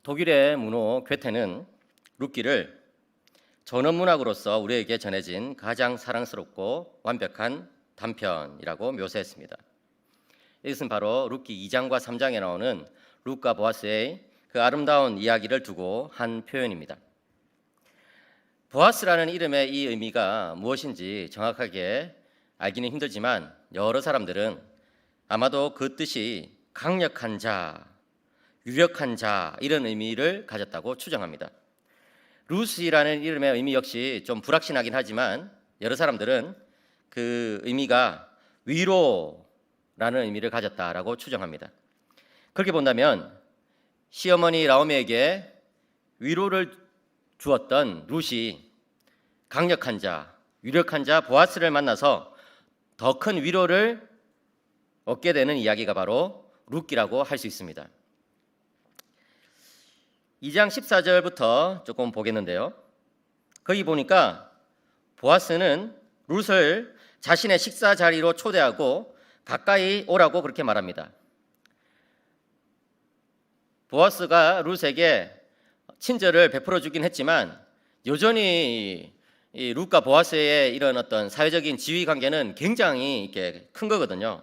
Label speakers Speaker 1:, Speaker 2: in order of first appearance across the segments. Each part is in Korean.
Speaker 1: 독일의 문호 괴테는 룻기를 전원문학으로서 우리에게 전해진 가장 사랑스럽고 완벽한 단편이라고 묘사했습니다. 이것은 바로 룻기 2장과 3장에 나오는 룻과 보아스의 그 아름다운 이야기를 두고 한 표현입니다. 보아스라는 이름의 이 의미가 무엇인지 정확하게 알기는 힘들지만 여러 사람들은 아마도 그 뜻이 강력한 자, 유력한 자 이런 의미를 가졌다고 추정합니다. 루시라는 이름의 의미 역시 좀 불확실하긴 하지만 여러 사람들은 그 의미가 위로라는 의미를 가졌다라고 추정합니다. 그렇게 본다면 시어머니 라오미에게 위로를 주었던 룻이 강력한 자, 유력한 자 보아스를 만나서 더 큰 위로를 얻게 되는 이야기가 바로 룻기라고 할 수 있습니다. 2장 14절부터 조금 보겠는데요. 거기 보니까 보아스는 룻을 자신의 식사 자리로 초대하고 가까이 오라고 그렇게 말합니다. 보아스가 룻에게 친절을 베풀어 주긴 했지만 여전히 이 룻과 보아스의 이런 어떤 사회적인 지위 관계는 굉장히 이렇게 큰 거거든요.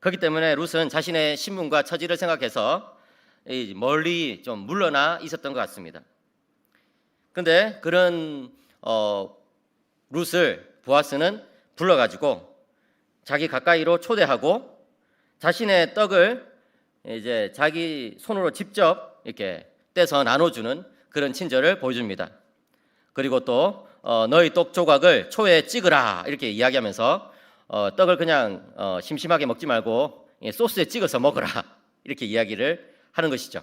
Speaker 1: 그렇기 때문에 룻은 자신의 신분과 처지를 생각해서 멀리 좀 물러나 있었던 것 같습니다. 그런데 그런 룻을 보아스는 불러가지고 자기 가까이로 초대하고 자신의 떡을 이제 자기 손으로 직접 이렇게 떼서 나눠주는 그런 친절을 보여줍니다. 그리고 또 너희 떡 조각을 초에 찍으라 이렇게 이야기하면서 떡을 그냥 심심하게 먹지 말고 소스에 찍어서 먹으라 이렇게 이야기를 하는 것이죠.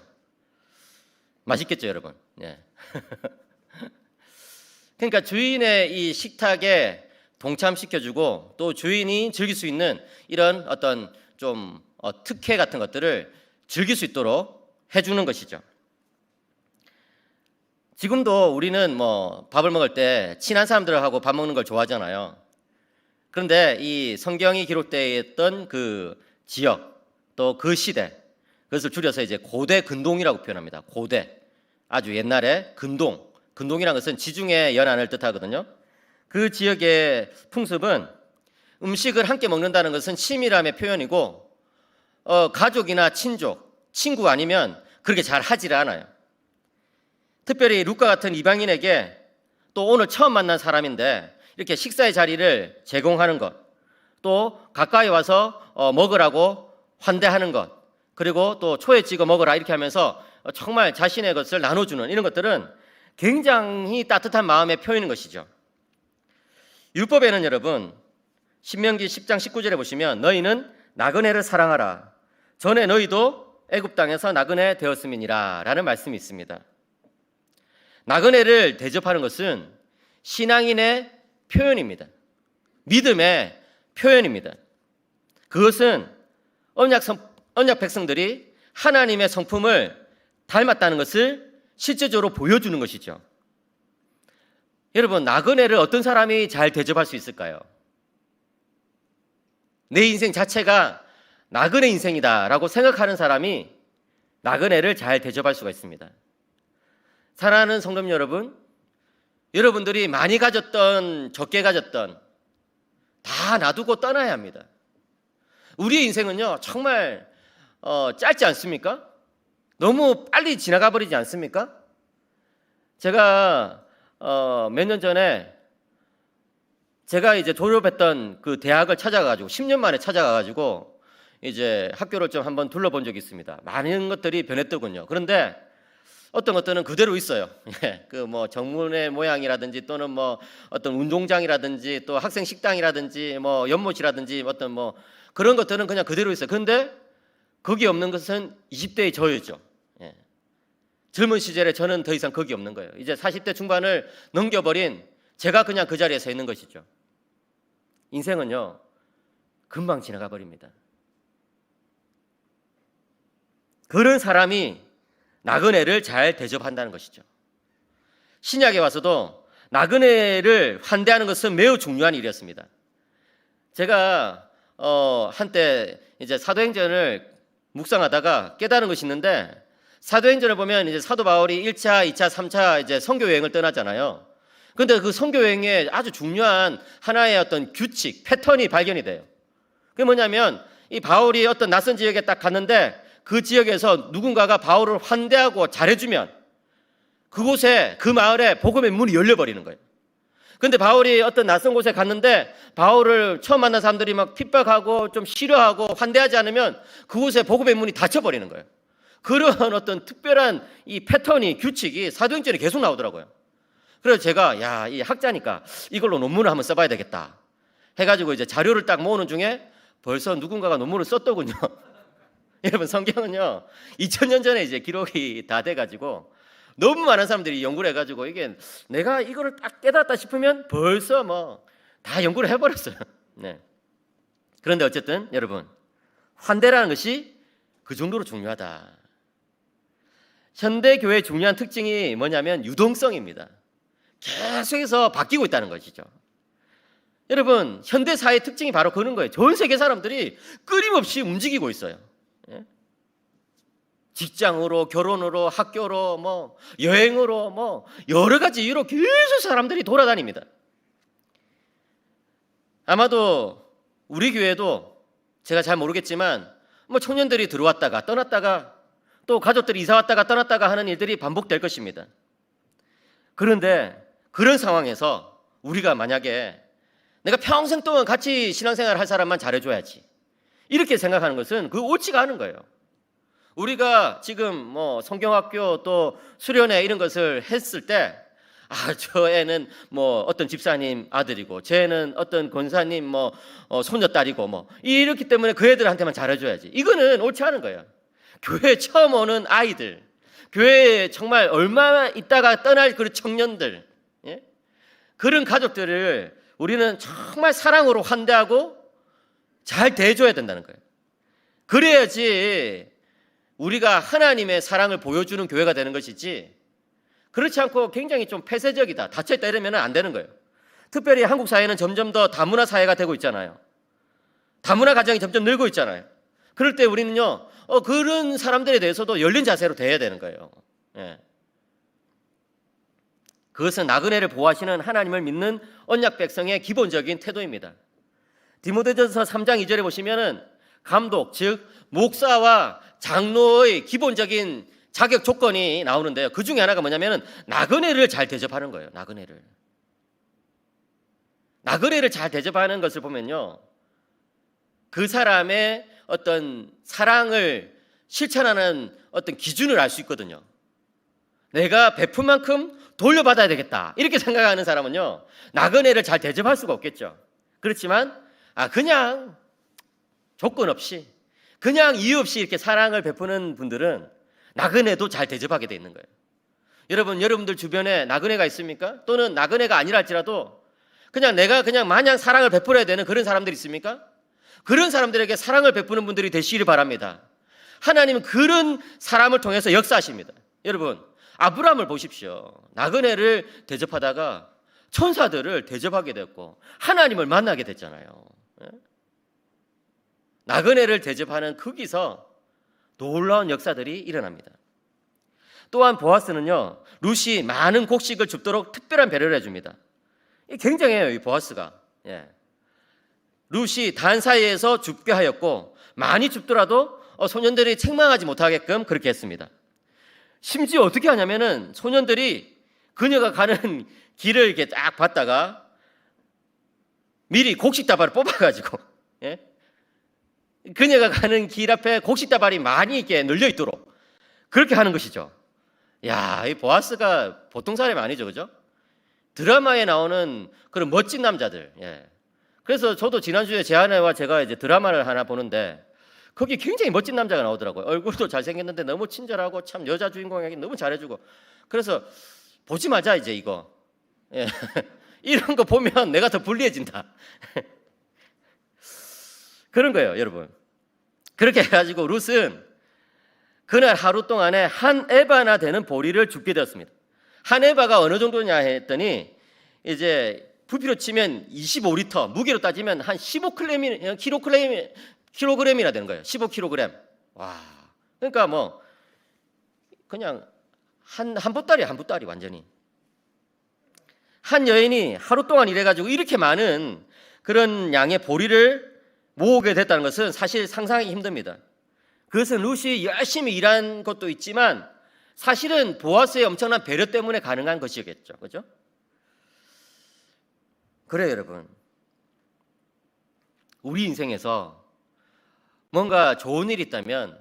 Speaker 1: 맛있겠죠, 여러분? 예. 그러니까 주인의 이 식탁에 동참시켜주고 또 주인이 즐길 수 있는 이런 어떤 좀 특혜 같은 것들을 즐길 수 있도록 해주는 것이죠. 지금도 우리는 뭐 밥을 먹을 때 친한 사람들하고 밥 먹는 걸 좋아하잖아요. 그런데 이 성경이 기록되어 있던 그 지역 또 그 시대, 그것을 줄여서 이제 고대 근동이라고 표현합니다. 고대, 아주 옛날에 근동이라는 것은 지중해 연안을 뜻하거든요. 그 지역의 풍습은 음식을 함께 먹는다는 것은 친밀함의 표현이고 가족이나 친족, 친구 아니면 그렇게 잘 하지를 않아요. 특별히 룻과 같은 이방인에게 또 오늘 처음 만난 사람인데 이렇게 식사의 자리를 제공하는 것, 또 가까이 와서 먹으라고 환대하는 것, 그리고 또 초에 찍어 먹으라 이렇게 하면서 정말 자신의 것을 나눠주는 이런 것들은 굉장히 따뜻한 마음의 표현인 것이죠. 율법에는 여러분 신명기 10장 19절에 보시면 너희는 나그네를 사랑하라. 전에 너희도 애굽 땅에서 나그네 되었음이니라 라는 말씀이 있습니다. 나그네를 대접하는 것은 신앙인의 표현입니다. 믿음의 표현입니다. 그것은 언약 백성들이 하나님의 성품을 닮았다는 것을 실제적으로 보여주는 것이죠. 여러분, 나그네를 어떤 사람이 잘 대접할 수 있을까요? 내 인생 자체가 나그네 인생이다라고 생각하는 사람이 나그네를 잘 대접할 수가 있습니다. 사랑하는 성도 여러분, 여러분들이 많이 가졌던 적게 가졌던 다 놔두고 떠나야 합니다. 우리의 인생은요 정말 짧지 않습니까? 너무 빨리 지나가 버리지 않습니까? 제가 몇 년 전에 제가 이제 졸업했던 그 대학을 찾아가가지고 10년 만에 찾아가가지고 이제 학교를 좀 한번 둘러본 적이 있습니다. 많은 것들이 변했더군요. 그런데 어떤 것들은 그대로 있어요. 그 뭐 정문의 모양이라든지 또는 뭐 어떤 운동장이라든지 또 학생 식당이라든지 뭐 연못이라든지 어떤 뭐 그런 것들은 그냥 그대로 있어요. 그런데 거기 없는 것은 20대의 저였죠. 젊은 시절에 저는 더 이상 거기 없는 거예요. 이제 40대 중반을 넘겨버린 제가 그냥 그 자리에 서 있는 것이죠. 인생은요 금방 지나가 버립니다. 그런 사람이 나그네를 잘 대접한다는 것이죠. 신약에 와서도 나그네를 환대하는 것은 매우 중요한 일이었습니다. 제가 한때 이제 사도행전을 묵상하다가 깨달은 것이 있는데 사도행전을 보면 이제 사도 바울이 1차, 2차, 3차 이제 선교 여행을 떠나잖아요. 그런데 그 선교 여행에 아주 중요한 하나의 어떤 규칙, 패턴이 발견이 돼요. 그게 뭐냐면 이 바울이 어떤 낯선 지역에 딱 갔는데 그 지역에서 누군가가 바울을 환대하고 잘해주면 그곳에 그 마을에 복음의 문이 열려버리는 거예요. 근데 바울이 어떤 낯선 곳에 갔는데 바울을 처음 만난 사람들이 막 핍박하고 좀 싫어하고 환대하지 않으면 그곳에 복음의 문이 닫혀버리는 거예요. 그런 어떤 특별한 이 패턴이 규칙이 사도행전에 계속 나오더라고요. 그래서 제가 이 학자니까 이걸로 논문을 한번 써봐야 되겠다 해가지고 이제 자료를 딱 모으는 중에 벌써 누군가가 논문을 썼더군요. 여러분 성경은요 2000년 전에 이제 기록이 다 돼가지고 너무 많은 사람들이 연구를 해가지고 이게 내가 이거를 딱 깨달았다 싶으면 벌써 뭐 다 연구를 해버렸어요. 네. 그런데 어쨌든 여러분 환대라는 것이 그 정도로 중요하다. 현대 교회의 중요한 특징이 뭐냐면 유동성입니다. 계속해서 바뀌고 있다는 것이죠. 여러분 현대 사회의 특징이 바로 그런 거예요. 전 세계 사람들이 끊임없이 움직이고 있어요. 예? 직장으로, 결혼으로, 학교로, 뭐 여행으로, 뭐 여러 가지 이유로 계속 사람들이 돌아다닙니다. 아마도 우리 교회도 제가 잘 모르겠지만 뭐 청년들이 들어왔다가 떠났다가 또 가족들이 이사 왔다가 떠났다가 하는 일들이 반복될 것입니다. 그런데 그런 상황에서 우리가 만약에 내가 평생 동안 같이 신앙생활을 할 사람만 잘해줘야지 이렇게 생각하는 것은 그 옳지가 않은 거예요. 우리가 지금 뭐 성경학교 또 수련회 이런 것을 했을 때 저 애는 뭐 어떤 집사님 아들이고 쟤는 어떤 권사님 뭐 손녀딸이고 뭐 이렇기 때문에 그 애들한테만 잘해줘야지 이거는 옳지 않은 거예요. 교회에 처음 오는 아이들, 교회에 정말 얼마나 있다가 떠날 그런 청년들, 예? 그런 가족들을 우리는 정말 사랑으로 환대하고 잘 대해줘야 된다는 거예요. 그래야지 우리가 하나님의 사랑을 보여주는 교회가 되는 것이지 그렇지 않고 굉장히 좀 폐쇄적이다, 닫혀있다 이러면 안 되는 거예요. 특별히 한국 사회는 점점 더 다문화 사회가 되고 있잖아요. 다문화 가정이 점점 늘고 있잖아요. 그럴 때 우리는요 그런 사람들에 대해서도 열린 자세로 대해야 되는 거예요. 예. 그것은 나그네를 보호하시는 하나님을 믿는 언약 백성의 기본적인 태도입니다. 디모데전서 3장 2절에 보시면은 감독 즉 목사와 장로의 기본적인 자격 조건이 나오는데요. 그 중에 하나가 뭐냐면은 나그네를 잘 대접하는 거예요. 나그네를 잘 대접하는 것을 보면요, 그 사람의 어떤 사랑을 실천하는 어떤 기준을 알 수 있거든요. 내가 베푼 만큼 돌려받아야 되겠다 이렇게 생각하는 사람은요 나그네를 잘 대접할 수가 없겠죠. 그렇지만 그냥 조건 없이 그냥 이유 없이 이렇게 사랑을 베푸는 분들은 나그네도 잘 대접하게 돼 있는 거예요. 여러분들 주변에 나그네가 있습니까? 또는 나그네가 아니라 할지라도 그냥 내가 그냥 마냥 사랑을 베풀어야 되는 그런 사람들이 있습니까? 그런 사람들에게 사랑을 베푸는 분들이 되시기를 바랍니다. 하나님은 그런 사람을 통해서 역사하십니다. 여러분 아브라함을 보십시오. 나그네를 대접하다가 천사들을 대접하게 됐고 하나님을 만나게 됐잖아요. 나그네를 대접하는 거기서 놀라운 역사들이 일어납니다. 또한 보아스는요 룻이 많은 곡식을 줍도록 특별한 배려를 해줍니다. 굉장해요 이 보아스가. 룻이 단 사이에서 줍게 하였고 많이 줍더라도 소년들이 책망하지 못하게끔 그렇게 했습니다. 심지어 어떻게 하냐면은 소년들이 그녀가 가는 길을 이렇게 딱 봤다가 미리 곡식다발을 뽑아가지고 그녀가 가는 길 앞에 곡식다발이 많이 이렇게 널려 있도록 그렇게 하는 것이죠. 이 보아스가 보통 사람이 아니죠, 그죠? 드라마에 나오는 그런 멋진 남자들. 그래서 저도 지난주에 제 아내와 제가 이제 드라마를 하나 보는데 거기 굉장히 멋진 남자가 나오더라고요. 얼굴도 잘생겼는데 너무 친절하고 참 여자 주인공에게 너무 잘해주고. 그래서 보지 말자 이제 이거. 이런 거 보면 내가 더 불리해진다. 그런 거예요, 여러분. 그렇게 해가지고 룻은 그날 하루 동안에 한 에바나 되는 보리를 줍게 되었습니다. 한 에바가 어느 정도냐 했더니 이제 부피로 치면 25리터, 무게로 따지면 한 15kg이나 되는 거예요. 15kg. 와, 그러니까 뭐 그냥 한 보따리 완전히. 한 여인이 하루 동안 일해가지고 이렇게 많은 그런 양의 보리를 모으게 됐다는 것은 사실 상상하기 힘듭니다. 그것은 룻이 열심히 일한 것도 있지만 사실은 보아스의 엄청난 배려 때문에 가능한 것이겠죠. 그죠? 그래요, 여러분. 우리 인생에서 뭔가 좋은 일이 있다면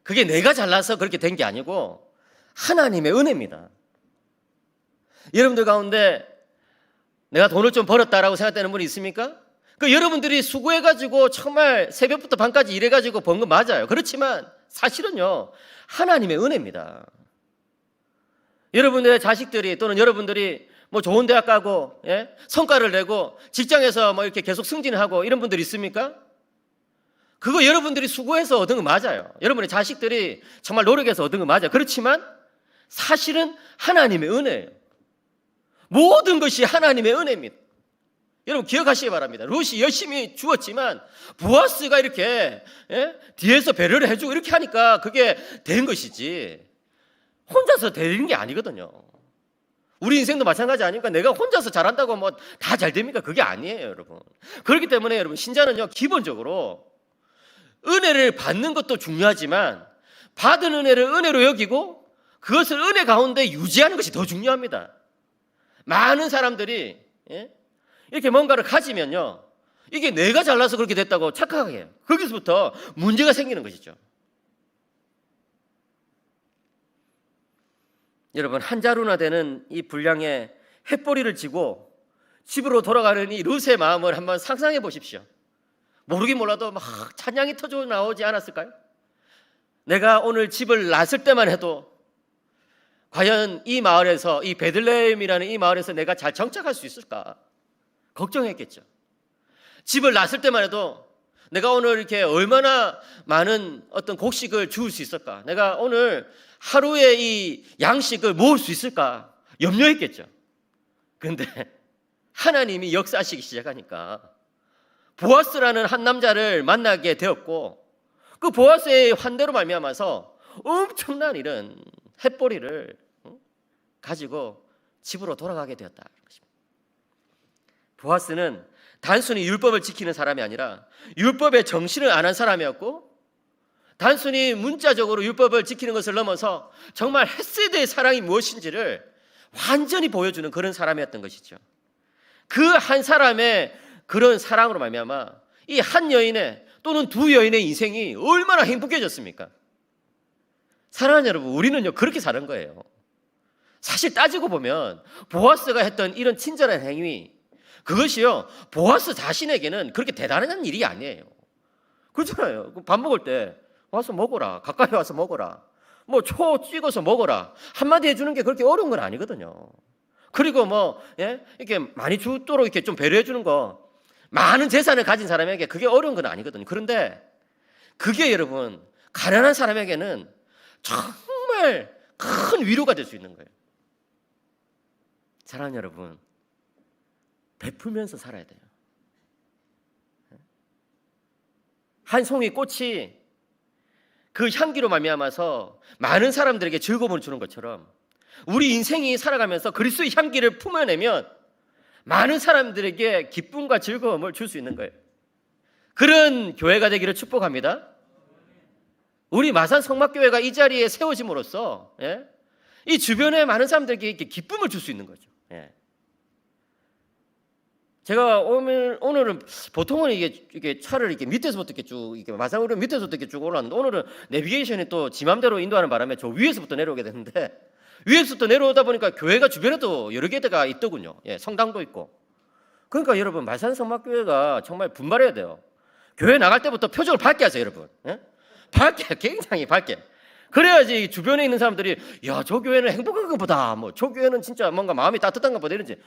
Speaker 1: 그게 내가 잘나서 그렇게 된 게 아니고 하나님의 은혜입니다. 여러분들 가운데 내가 돈을 좀 벌었다라고 생각되는 분이 있습니까? 그 여러분들이 수고해가지고 정말 새벽부터 밤까지 일해가지고 번 거 맞아요. 그렇지만 사실은요, 하나님의 은혜입니다. 여러분들의 자식들이 또는 여러분들이 뭐 좋은 대학 가고, 예? 성과를 내고 직장에서 뭐 이렇게 계속 승진하고 이런 분들이 있습니까? 그거 여러분들이 수고해서 얻은 거 맞아요. 여러분의 자식들이 정말 노력해서 얻은 거 맞아요. 그렇지만 사실은 하나님의 은혜예요. 모든 것이 하나님의 은혜입니다. 여러분 기억하시기 바랍니다. 룻이 열심히 주었지만 보아스가 이렇게 뒤에서 배려를 해주고 이렇게 하니까 그게 된 것이지 혼자서 되는 게 아니거든요. 우리 인생도 마찬가지 아닙니까? 내가 혼자서 잘한다고 뭐 다 잘 됩니까? 그게 아니에요, 여러분. 그렇기 때문에 여러분 신자는요 기본적으로 은혜를 받는 것도 중요하지만 받은 은혜를 은혜로 여기고 그것을 은혜 가운데 유지하는 것이 더 중요합니다. 많은 사람들이 이렇게 뭔가를 가지면요 이게 내가 잘나서 그렇게 됐다고 착각하게 해요. 거기서부터 문제가 생기는 것이죠. 여러분 한 자루나 되는 이 분량의 햇보리를 지고 집으로 돌아가는 이 룻의 마음을 한번 상상해 보십시오. 모르긴 몰라도 막 찬양이 터져 나오지 않았을까요? 내가 오늘 집을 놨을 때만 해도 과연 이 마을에서 이 베들레헴이라는 이 마을에서 내가 잘 정착할 수 있을까 걱정했겠죠. 집을 놨을 때만 해도 내가 오늘 이렇게 얼마나 많은 어떤 곡식을 주울 수 있을까, 내가 오늘 하루에 이 양식을 모을 수 있을까 염려했겠죠. 그런데 하나님이 역사하시기 시작하니까 보아스라는 한 남자를 만나게 되었고 그 보아스의 환대로 말미암아서 엄청난 이런 햇보리를 가지고 집으로 돌아가게 되었다는 것입니다. 보아스는 단순히 율법을 지키는 사람이 아니라 율법의 정신을 아는 사람이었고 단순히 문자적으로 율법을 지키는 것을 넘어서 정말 헤세드의 사랑이 무엇인지를 완전히 보여주는 그런 사람이었던 것이죠. 그 한 사람의 그런 사랑으로 말미암아 이 한 여인의 또는 두 여인의 인생이 얼마나 행복해졌습니까? 사랑하는 여러분, 우리는요 그렇게 사는 거예요. 사실 따지고 보면 보아스가 했던 이런 친절한 행위, 그것이요 보아스 자신에게는 그렇게 대단한 일이 아니에요. 그렇잖아요. 밥 먹을 때 와서 먹어라, 가까이 와서 먹어라, 뭐 초 찍어서 먹어라 한마디 해주는 게 그렇게 어려운 건 아니거든요. 그리고 뭐 이렇게 많이 주도록 이렇게 좀 배려해 주는 거, 많은 재산을 가진 사람에게 그게 어려운 건 아니거든요. 그런데 그게 여러분 가난한 사람에게는 정말 큰 위로가 될 수 있는 거예요. 사랑하는 여러분, 베풀면서 살아야 돼요. 한 송이 꽃이 그 향기로 말미암아서 많은 사람들에게 즐거움을 주는 것처럼 우리 인생이 살아가면서 그리스도의 향기를 품어내면 많은 사람들에게 기쁨과 즐거움을 줄 수 있는 거예요. 그런 교회가 되기를 축복합니다. 우리 마산 성막교회가 이 자리에 세워짐으로써 이 주변에 많은 사람들에게 이렇게 기쁨을 줄 수 있는 거죠. 제가 오늘은 보통은 이게 차를 이렇게 밑에서부터 이렇게 쭉 이렇게 마산으로 밑에서부터 이렇게 쭉 올라왔는데 오늘은 내비게이션이 또 지 맘대로 인도하는 바람에 저 위에서부터 내려오게 됐는데 위에서부터 내려오다 보니까 교회가 주변에도 여러 개가 있더군요. 성당도 있고. 그러니까 여러분 마산 성막교회가 정말 분발해야 돼요. 교회 나갈 때부터 표정을 밝게 하세요, 여러분. 밝게, 굉장히 밝게. 그래야지 주변에 있는 사람들이 야, 저 교회는 행복한 것보다 뭐 저 교회는 진짜 뭔가 마음이 따뜻한 것보다 이런지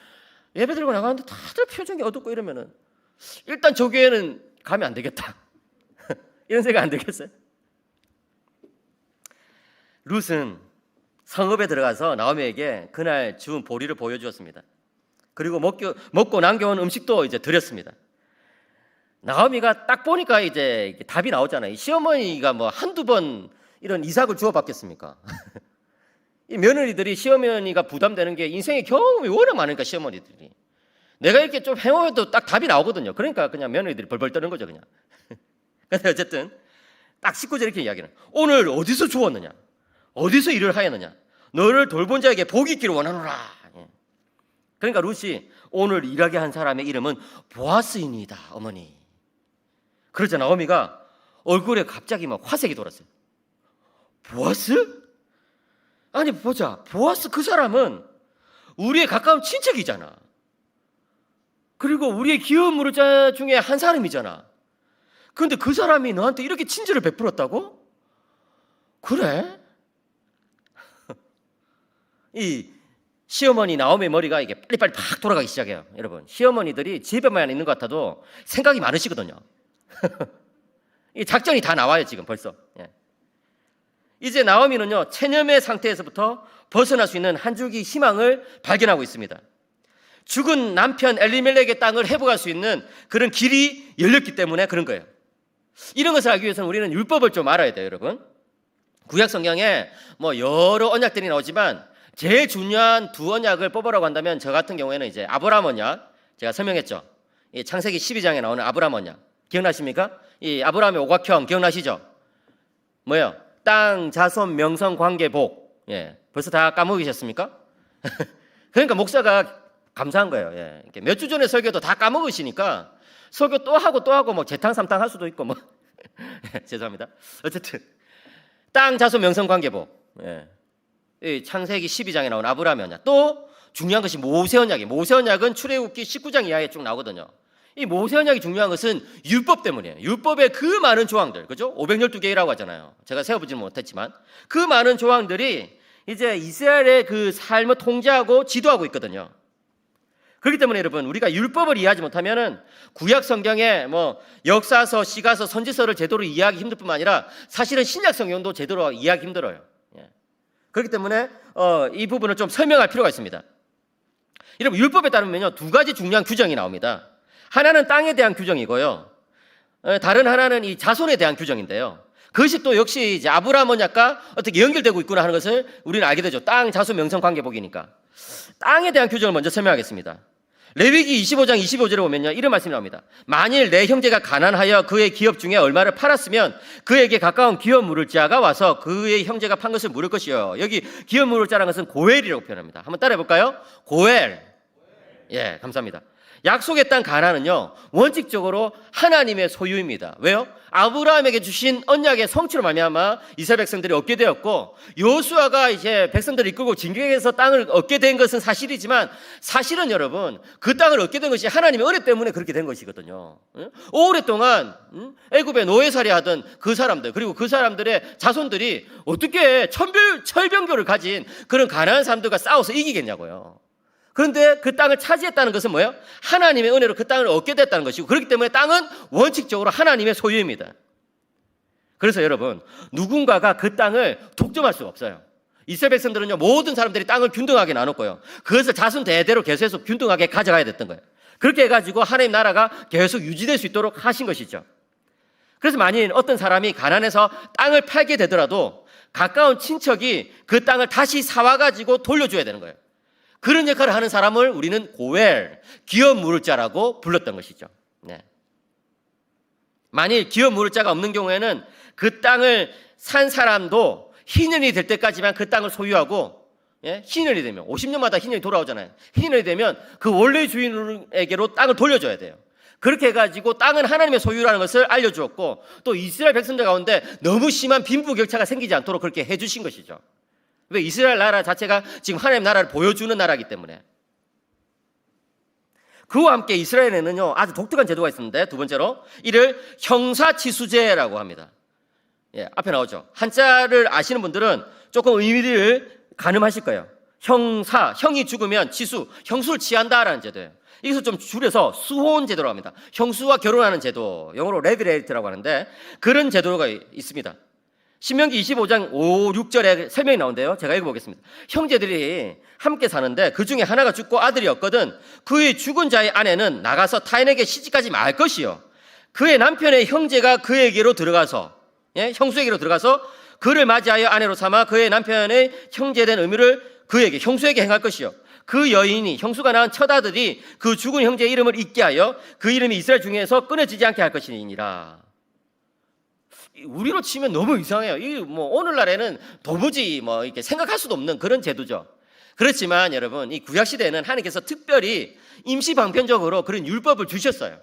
Speaker 1: 예배 드리고 나가는데 다들 표정이 어둡고 이러면은 일단 저 교회는 가면 안 되겠다. 이런 생각 안 들겠어요? 룻은 성읍에 들어가서 나오미에게 그날 주운 보리를 보여주었습니다. 그리고 먹고 남겨온 음식도 이제 드렸습니다. 나오미가 딱 보니까 이제 답이 나오잖아요. 시어머니가 뭐 한두 번 이런 이삭을 주어받겠습니까? 이 며느리들이 시어머니가 부담되는 게 인생의 경험이 워낙 많으니까 시어머니들이 내가 이렇게 좀 해오면 딱 답이 나오거든요. 그러니까 그냥 며느리들이 벌벌 떠는 거죠 그냥. 근데 어쨌든 딱 19절 이렇게 이야기는 오늘 어디서 주었느냐 어디서 일을 하였느냐 너를 돌본 자에게 복이 있기를 원하노라. 그러니까 룻이 오늘 일하게 한 사람의 이름은 보아스이니이다 어머니. 그러자 나오미가 얼굴에 갑자기 막 화색이 돌았어요. 보아스? 아니 보자, 보아스 그 사람은 우리의 가까운 친척이잖아. 그리고 우리의 기업 무르자 중에 한 사람이잖아. 그런데 그 사람이 너한테 이렇게 친절을 베풀었다고? 그래? 이 시어머니 나오미 머리가 이게 빨리빨리 팍 돌아가기 시작해요. 여러분, 시어머니들이 집에만 있는 것 같아도 생각이 많으시거든요. 이 작전이 다 나와요 지금 벌써. 이제 나오미는요 체념의 상태에서부터 벗어날 수 있는 한 줄기 희망을 발견하고 있습니다. 죽은 남편 엘리멜렉의 땅을 회복할 수 있는 그런 길이 열렸기 때문에 그런 거예요. 이런 것을 알기 위해서는 우리는 율법을 좀 알아야 돼요, 여러분. 구약 성경에 뭐 여러 언약들이 나오지만 제일 중요한 두 언약을 뽑으라고 한다면 저 같은 경우에는 이제 아브라함 언약, 제가 설명했죠. 이 창세기 12장에 나오는 아브라함 언약 기억나십니까? 이 아브라함의 오각형 기억나시죠? 뭐예요? 땅, 자손, 명성, 관계, 복. 벌써 다 까먹으셨습니까? 그러니까 목사가 감사한 거예요. 이렇게 몇 주 전에 설교도 다 까먹으시니까 설교 또 하고 뭐 재탕 삼탕 할 수도 있고 뭐 죄송합니다. 어쨌든 땅, 자손, 명성, 관계, 복. 이 창세기 12장에 나온 아브라함의 언약. 또 중요한 것이 모세 언약이에요. 모세 언약은 출애굽기 19장 이하에 쭉 나오거든요. 이 모세 언약이 중요한 것은 율법 때문이에요. 율법의 그 많은 조항들, 그죠? 512개라고 하잖아요. 제가 세어보지는 못했지만 그 많은 조항들이 이제 이스라엘의 그 삶을 통제하고 지도하고 있거든요. 그렇기 때문에 여러분 우리가 율법을 이해하지 못하면은 구약 성경의 뭐 역사서, 시가서, 선지서를 제대로 이해하기 힘들 뿐만 아니라 사실은 신약 성경도 제대로 이해하기 힘들어요. 그렇기 때문에 이 부분을 좀 설명할 필요가 있습니다. 여러분 율법에 따르면요 두 가지 중요한 규정이 나옵니다. 하나는 땅에 대한 규정이고요. 다른 하나는 이 자손에 대한 규정인데요. 그것이 또 역시 이제 아브라함 언약과 어떻게 연결되고 있구나 하는 것을 우리는 알게 되죠. 땅, 자손, 명성, 관계 복이니까. 땅에 대한 규정을 먼저 설명하겠습니다. 레위기 25장 25절에 보면요 이런 말씀이 나옵니다. 만일 내 형제가 가난하여 그의 기업 중에 얼마를 팔았으면 그에게 가까운 기업 물을 자가 와서 그의 형제가 판 것을 물을 것이요. 여기 기업 물을 자라는 것은 고엘이라고 표현합니다. 한번 따라해 볼까요? 고엘. 감사합니다. 약속의 땅 가나안은요 원칙적으로 하나님의 소유입니다. 왜요? 아브라함에게 주신 언약의 성취로 말미암아 이스라엘 백성들이 얻게 되었고 여호수아가 이제 백성들을 이끌고 진격해서 땅을 얻게 된 것은 사실이지만 사실은 여러분 그 땅을 얻게 된 것이 하나님의 은혜 때문에 그렇게 된 것이거든요. 오랫동안 애굽에 노예살이 하던 그 사람들 그리고 그 사람들의 자손들이 어떻게 철병교를 가진 그런 가나안 사람들과 싸워서 이기겠냐고요. 그런데 그 땅을 차지했다는 것은 뭐예요? 하나님의 은혜로 그 땅을 얻게 됐다는 것이고 그렇기 때문에 땅은 원칙적으로 하나님의 소유입니다. 그래서 여러분 누군가가 그 땅을 독점할 수가 없어요. 이스라엘 백성들은요 모든 사람들이 땅을 균등하게 나눴고요. 그것을 자손 대대로 계속해서 균등하게 가져가야 됐던 거예요. 그렇게 해가지고 하나님 나라가 계속 유지될 수 있도록 하신 것이죠. 그래서 만일 어떤 사람이 가난해서 땅을 팔게 되더라도 가까운 친척이 그 땅을 다시 사와가지고 돌려줘야 되는 거예요. 그런 역할을 하는 사람을 우리는 고엘, 기업 물을 자라고 불렀던 것이죠. 만일 기업 물을 자가 없는 경우에는 그 땅을 산 사람도 희년이 될 때까지만 그 땅을 소유하고 희년이 되면 50년마다 희년이 돌아오잖아요. 희년이 되면 그 원래 주인에게로 땅을 돌려줘야 돼요. 그렇게 해가지고 땅은 하나님의 소유라는 것을 알려주었고 또 이스라엘 백성들 가운데 너무 심한 빈부격차가 생기지 않도록 그렇게 해주신 것이죠. 왜? 이스라엘 나라 자체가 지금 하나님 나라를 보여주는 나라이기 때문에. 그와 함께 이스라엘에는요 아주 독특한 제도가 있었는데 두 번째로 이를 형사치수제라고 합니다. 앞에 나오죠. 한자를 아시는 분들은 조금 의미를 가늠하실 거예요. 형이 죽으면 치수, 형수를 취한다라는 제도예요. 이것을 좀 줄여서 수혼 제도라고 합니다. 형수와 결혼하는 제도, 영어로 레비레이트라고 하는데 그런 제도가 있습니다. 신명기 25장 5, 6절에 설명이 나오는데요. 제가 읽어보겠습니다. 형제들이 함께 사는데 그 중에 하나가 죽고 아들이 없거든 그의 죽은 자의 아내는 나가서 타인에게 시집가지 말 것이요. 그의 남편의 형제가 그에게로 들어가서 형수에게로 들어가서 그를 맞이하여 아내로 삼아 그의 남편의 형제된 의무를 그에게 형수에게 행할 것이요 그 여인이 형수가 낳은 첫 아들이 그 죽은 형제의 이름을 잊게 하여 그 이름이 이스라엘 중에서 끊어지지 않게 할 것이니라. 우리로 치면 너무 이상해요. 이 뭐 오늘날에는 도무지 뭐 이렇게 생각할 수도 없는 그런 제도죠. 그렇지만 여러분, 이 구약 시대에는 하나님께서 특별히 임시 방편적으로 그런 율법을 주셨어요.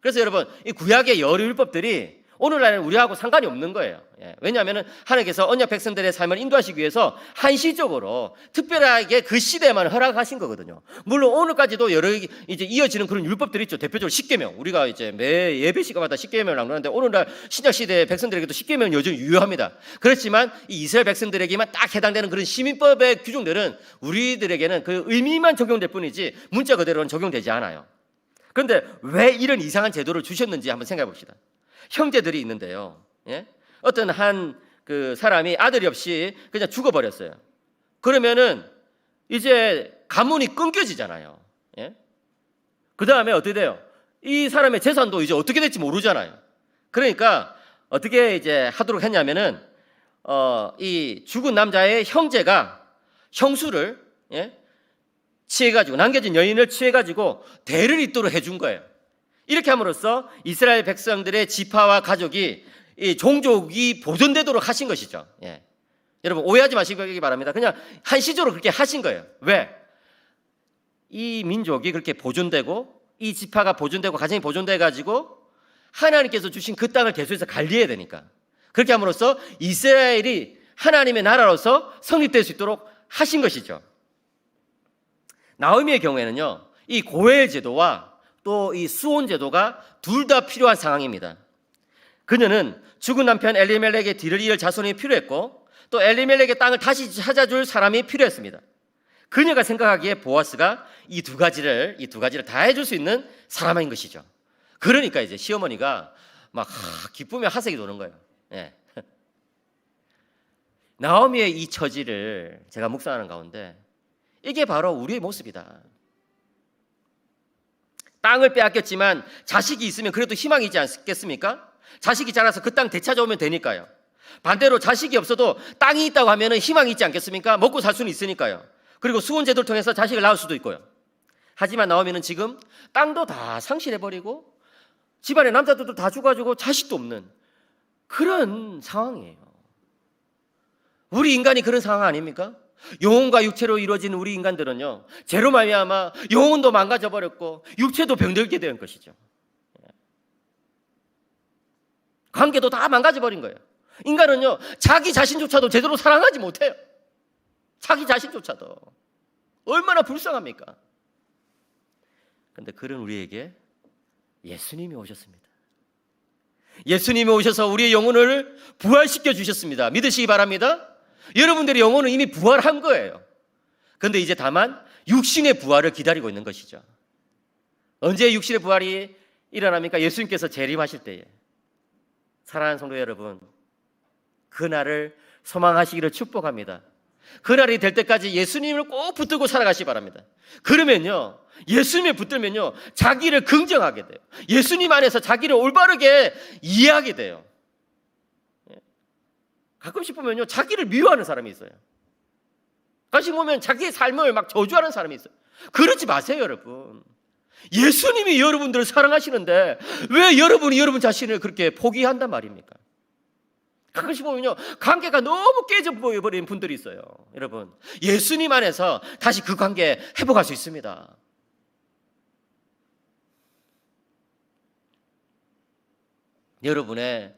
Speaker 1: 그래서 여러분, 이 구약의 여러 율법들이 오늘날에는 우리하고 상관이 없는 거예요. 왜냐하면 하나님께서 언약 백성들의 삶을 인도하시기 위해서 한시적으로 특별하게 그 시대에만 허락하신 거거든요. 물론 오늘까지도 여러 이제 이어지는 그런 율법들이 있죠. 대표적으로 십계명. 우리가 이제 매 예배 시간마다 십계명을 낭독하는데 오늘날 신약 시대 백성들에게도 십계명은 여전히 유효합니다. 그렇지만 이 이스라엘 백성들에게만 딱 해당되는 그런 시민법의 규정들은 우리들에게는 그 의미만 적용될 뿐이지 문자 그대로는 적용되지 않아요. 그런데 왜 이런 이상한 제도를 주셨는지 한번 생각해 봅시다. 형제들이 있는데요. 어떤 한 그 사람이 아들이 없이 그냥 죽어버렸어요. 그러면은 이제 가문이 끊겨지잖아요. 그 다음에 어떻게 돼요? 이 사람의 재산도 이제 어떻게 될지 모르잖아요. 그러니까 어떻게 이제 하도록 했냐면은 이 죽은 남자의 형제가 형수를 취해가지고 남겨진 여인을 취해가지고 대를 잇도록 해준 거예요. 이렇게 함으로써 이스라엘 백성들의 지파와 가족이 이 종족이 보존되도록 하신 것이죠. 여러분 오해하지 마시기 바랍니다. 그냥 한시적으로 그렇게 하신 거예요. 왜? 이 민족이 그렇게 보존되고 이 지파가 보존되고 가정이 보존돼 가지고 하나님께서 주신 그 땅을 계속해서 관리해야 되니까 그렇게 함으로써 이스라엘이 하나님의 나라로서 성립될 수 있도록 하신 것이죠. 나오미의 경우에는요, 이 고엘 제도와 또 이 수혼 제도가 둘 다 필요한 상황입니다. 그녀는 죽은 남편 엘리멜렉의 뒤를 이을 자손이 필요했고 또 엘리멜렉의 땅을 다시 찾아줄 사람이 필요했습니다. 그녀가 생각하기에 보아스가 이 두 가지를 다 해줄 수 있는 사람인 것이죠. 그러니까 이제 시어머니가 막 기쁘며 하색이 도는 거예요. 나오미의 이 처지를 제가 묵상하는 가운데 이게 바로 우리의 모습이다. 땅을 빼앗겼지만 자식이 있으면 그래도 희망이지 않겠습니까? 자식이 자라서 그 땅 되찾아오면 되니까요. 반대로 자식이 없어도 땅이 있다고 하면 희망이 있지 않겠습니까? 먹고 살 수는 있으니까요. 그리고 수혼제도를 통해서 자식을 낳을 수도 있고요. 하지만 나오미는 지금 땅도 다 상실해버리고 집안의 남자들도 다 죽어가지고 자식도 없는 그런 상황이에요. 우리 인간이 그런 상황 아닙니까? 영혼과 육체로 이루어진 우리 인간들은요, 죄로 말미암아 영혼도 망가져버렸고 육체도 병들게 된 것이죠. 관계도 다 망가져버린 거예요. 인간은요, 자기 자신조차도 제대로 사랑하지 못해요. 자기 자신조차도. 얼마나 불쌍합니까? 그런데 그런 우리에게 예수님이 오셨습니다. 예수님이 오셔서 우리의 영혼을 부활시켜 주셨습니다. 믿으시기 바랍니다. 여러분들의 영혼은 이미 부활한 거예요. 그런데 이제 다만 육신의 부활을 기다리고 있는 것이죠. 언제 육신의 부활이 일어납니까? 예수님께서 재림하실 때에. 사랑하는 성도 여러분, 그날을 소망하시기를 축복합니다. 그날이 될 때까지 예수님을 꼭 붙들고 살아가시기 바랍니다. 그러면요, 예수님을 붙들면요, 자기를 긍정하게 돼요. 예수님 안에서 자기를 올바르게 이해하게 돼요. 가끔씩 보면요, 자기를 미워하는 사람이 있어요. 가끔씩 보면 자기의 삶을 막 저주하는 사람이 있어요. 그러지 마세요, 여러분. 예수님이 여러분들을 사랑하시는데 왜 여러분이 여러분 자신을 그렇게 포기한단 말입니까? 가끔씩 보면요, 관계가 너무 깨져버린 분들이 있어요. 여러분, 예수님 안에서 다시 그 관계 회복할 수 있습니다. 여러분의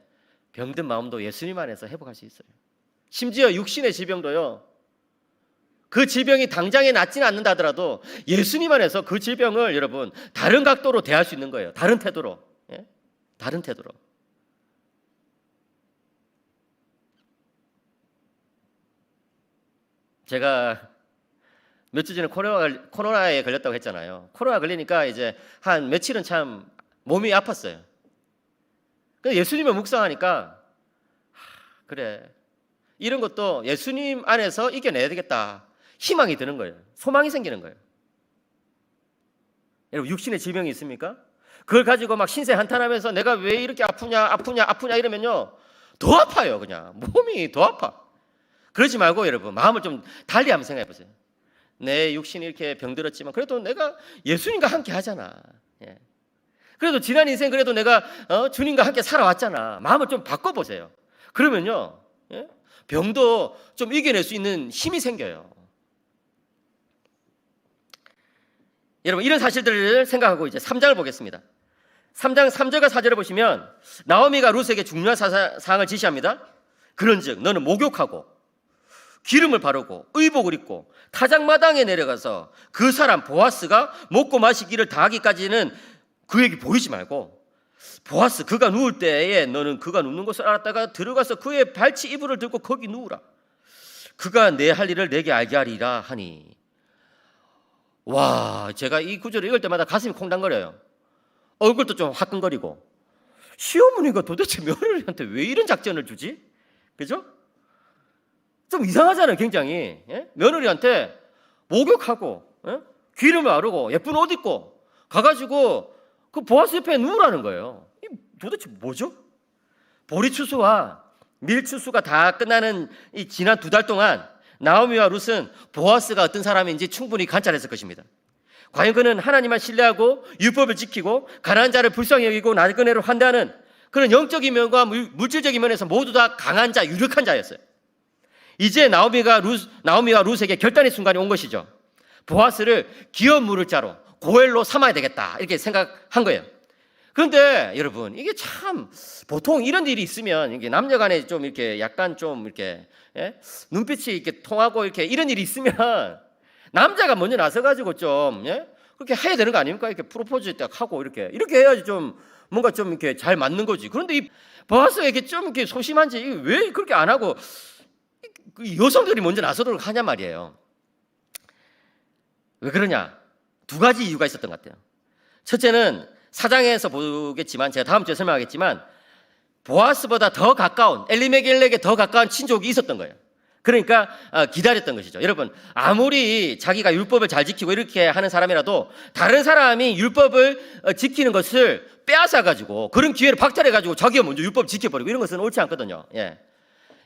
Speaker 1: 병든 마음도 예수님 안에서 회복할 수 있어요. 심지어 육신의 질병도요, 그 질병이 당장에 낫지는 않는다 하더라도 예수님 안에서 그 질병을 여러분 다른 각도로 대할 수 있는 거예요. 다른 태도로. 다른 태도로. 제가 며칠 전에 코로나에 걸렸다고 했잖아요. 코로나 걸리니까 이제 한 며칠은 참 몸이 아팠어요. 근데 예수님을 묵상하니까 그래, 이런 것도 예수님 안에서 이겨내야 되겠다. 희망이 드는 거예요. 소망이 생기는 거예요. 여러분, 육신의 질병이 있습니까? 그걸 가지고 막 신세 한탄하면서 내가 왜 이렇게 아프냐 이러면요, 더 아파요. 그냥 몸이 더 아파. 그러지 말고 여러분 마음을 좀 달리 한번 생각해 보세요. 내 육신이 이렇게 병들었지만 그래도 내가 예수님과 함께 하잖아. 예. 그래도 지난 인생 그래도 내가 주님과 함께 살아왔잖아. 마음을 좀 바꿔보세요. 그러면요, 예? 병도 좀 이겨낼 수 있는 힘이 생겨요. 여러분 이런 사실들을 생각하고 이제 3장을 보겠습니다. 3장 3절과 4절을 보시면 나오미가 룻에게 중요한 사항을 지시합니다. 그런즉 너는 목욕하고 기름을 바르고 의복을 입고 타작마당에 내려가서 그 사람 보아스가 먹고 마시기를 다하기까지는 그에게 보이지 말고, 보아스 그가 누울 때에 너는 그가 눕는 곳을 알았다가 들어가서 그의 발치 이불을 들고 거기 누우라. 그가 내 할 일을 내게 알게 하리라 하니. 와, 제가 이 구절을 읽을 때마다 가슴이 콩당거려요. 얼굴도 좀 화끈거리고, 시어머니가 도대체 며느리한테 왜 이런 작전을 주지? 그죠? 좀 이상하잖아요, 굉장히. 예? 며느리한테 목욕하고, 예? 기름을 바르고 예쁜 옷 입고 가가지고 그 보아스 옆에 누우라는 거예요. 이 도대체 뭐죠? 보리추수와 밀추수가 다 끝나는 이 지난 2달 동안 나오미와 룻은 보아스가 어떤 사람인지 충분히 관찰했을 것입니다. 과연 그는 하나님을 신뢰하고 율법을 지키고 가난한 자를 불쌍히 여기고 나그네를 환대하는 그런 영적인 면과 물질적인 면에서 모두 다 강한 자, 유력한 자였어요. 이제 나오미와 룻에게 결단의 순간이 온 것이죠. 보아스를 기업 물을 자로 고엘로 삼아야 되겠다 이렇게 생각한 거예요. 그런데 여러분 이게 참 보통 이런 일이 있으면 이게 남녀간에 좀 이렇게 약간 좀 이렇게 눈빛이 이렇게 통하고 이렇게 이런 일이 있으면 남자가 먼저 나서가지고 좀 그렇게 해야 되는 거 아닙니까? 이렇게 프로포즈 딱 하고 이렇게 해야지 좀 뭔가 좀 이렇게 잘 맞는 거지. 그런데 이 보아스가 이렇게 좀 이렇게 소심한지 왜 그렇게 안 하고 여성들이 먼저 나서도록 하냐 말이에요. 왜 그러냐? 2가지 이유가 있었던 것 같아요. 첫째는 사장에서 보겠지만 제가 다음 주에 설명하겠지만 보아스보다 더 가까운 엘리멜렉에게 더 가까운 친족이 있었던 거예요. 그러니까 기다렸던 것이죠. 여러분 아무리 자기가 율법을 잘 지키고 이렇게 하는 사람이라도 다른 사람이 율법을 지키는 것을 빼앗아가지고 그런 기회를 박탈해가지고 자기가 먼저 율법 지켜버리고 이런 것은 옳지 않거든요. 예.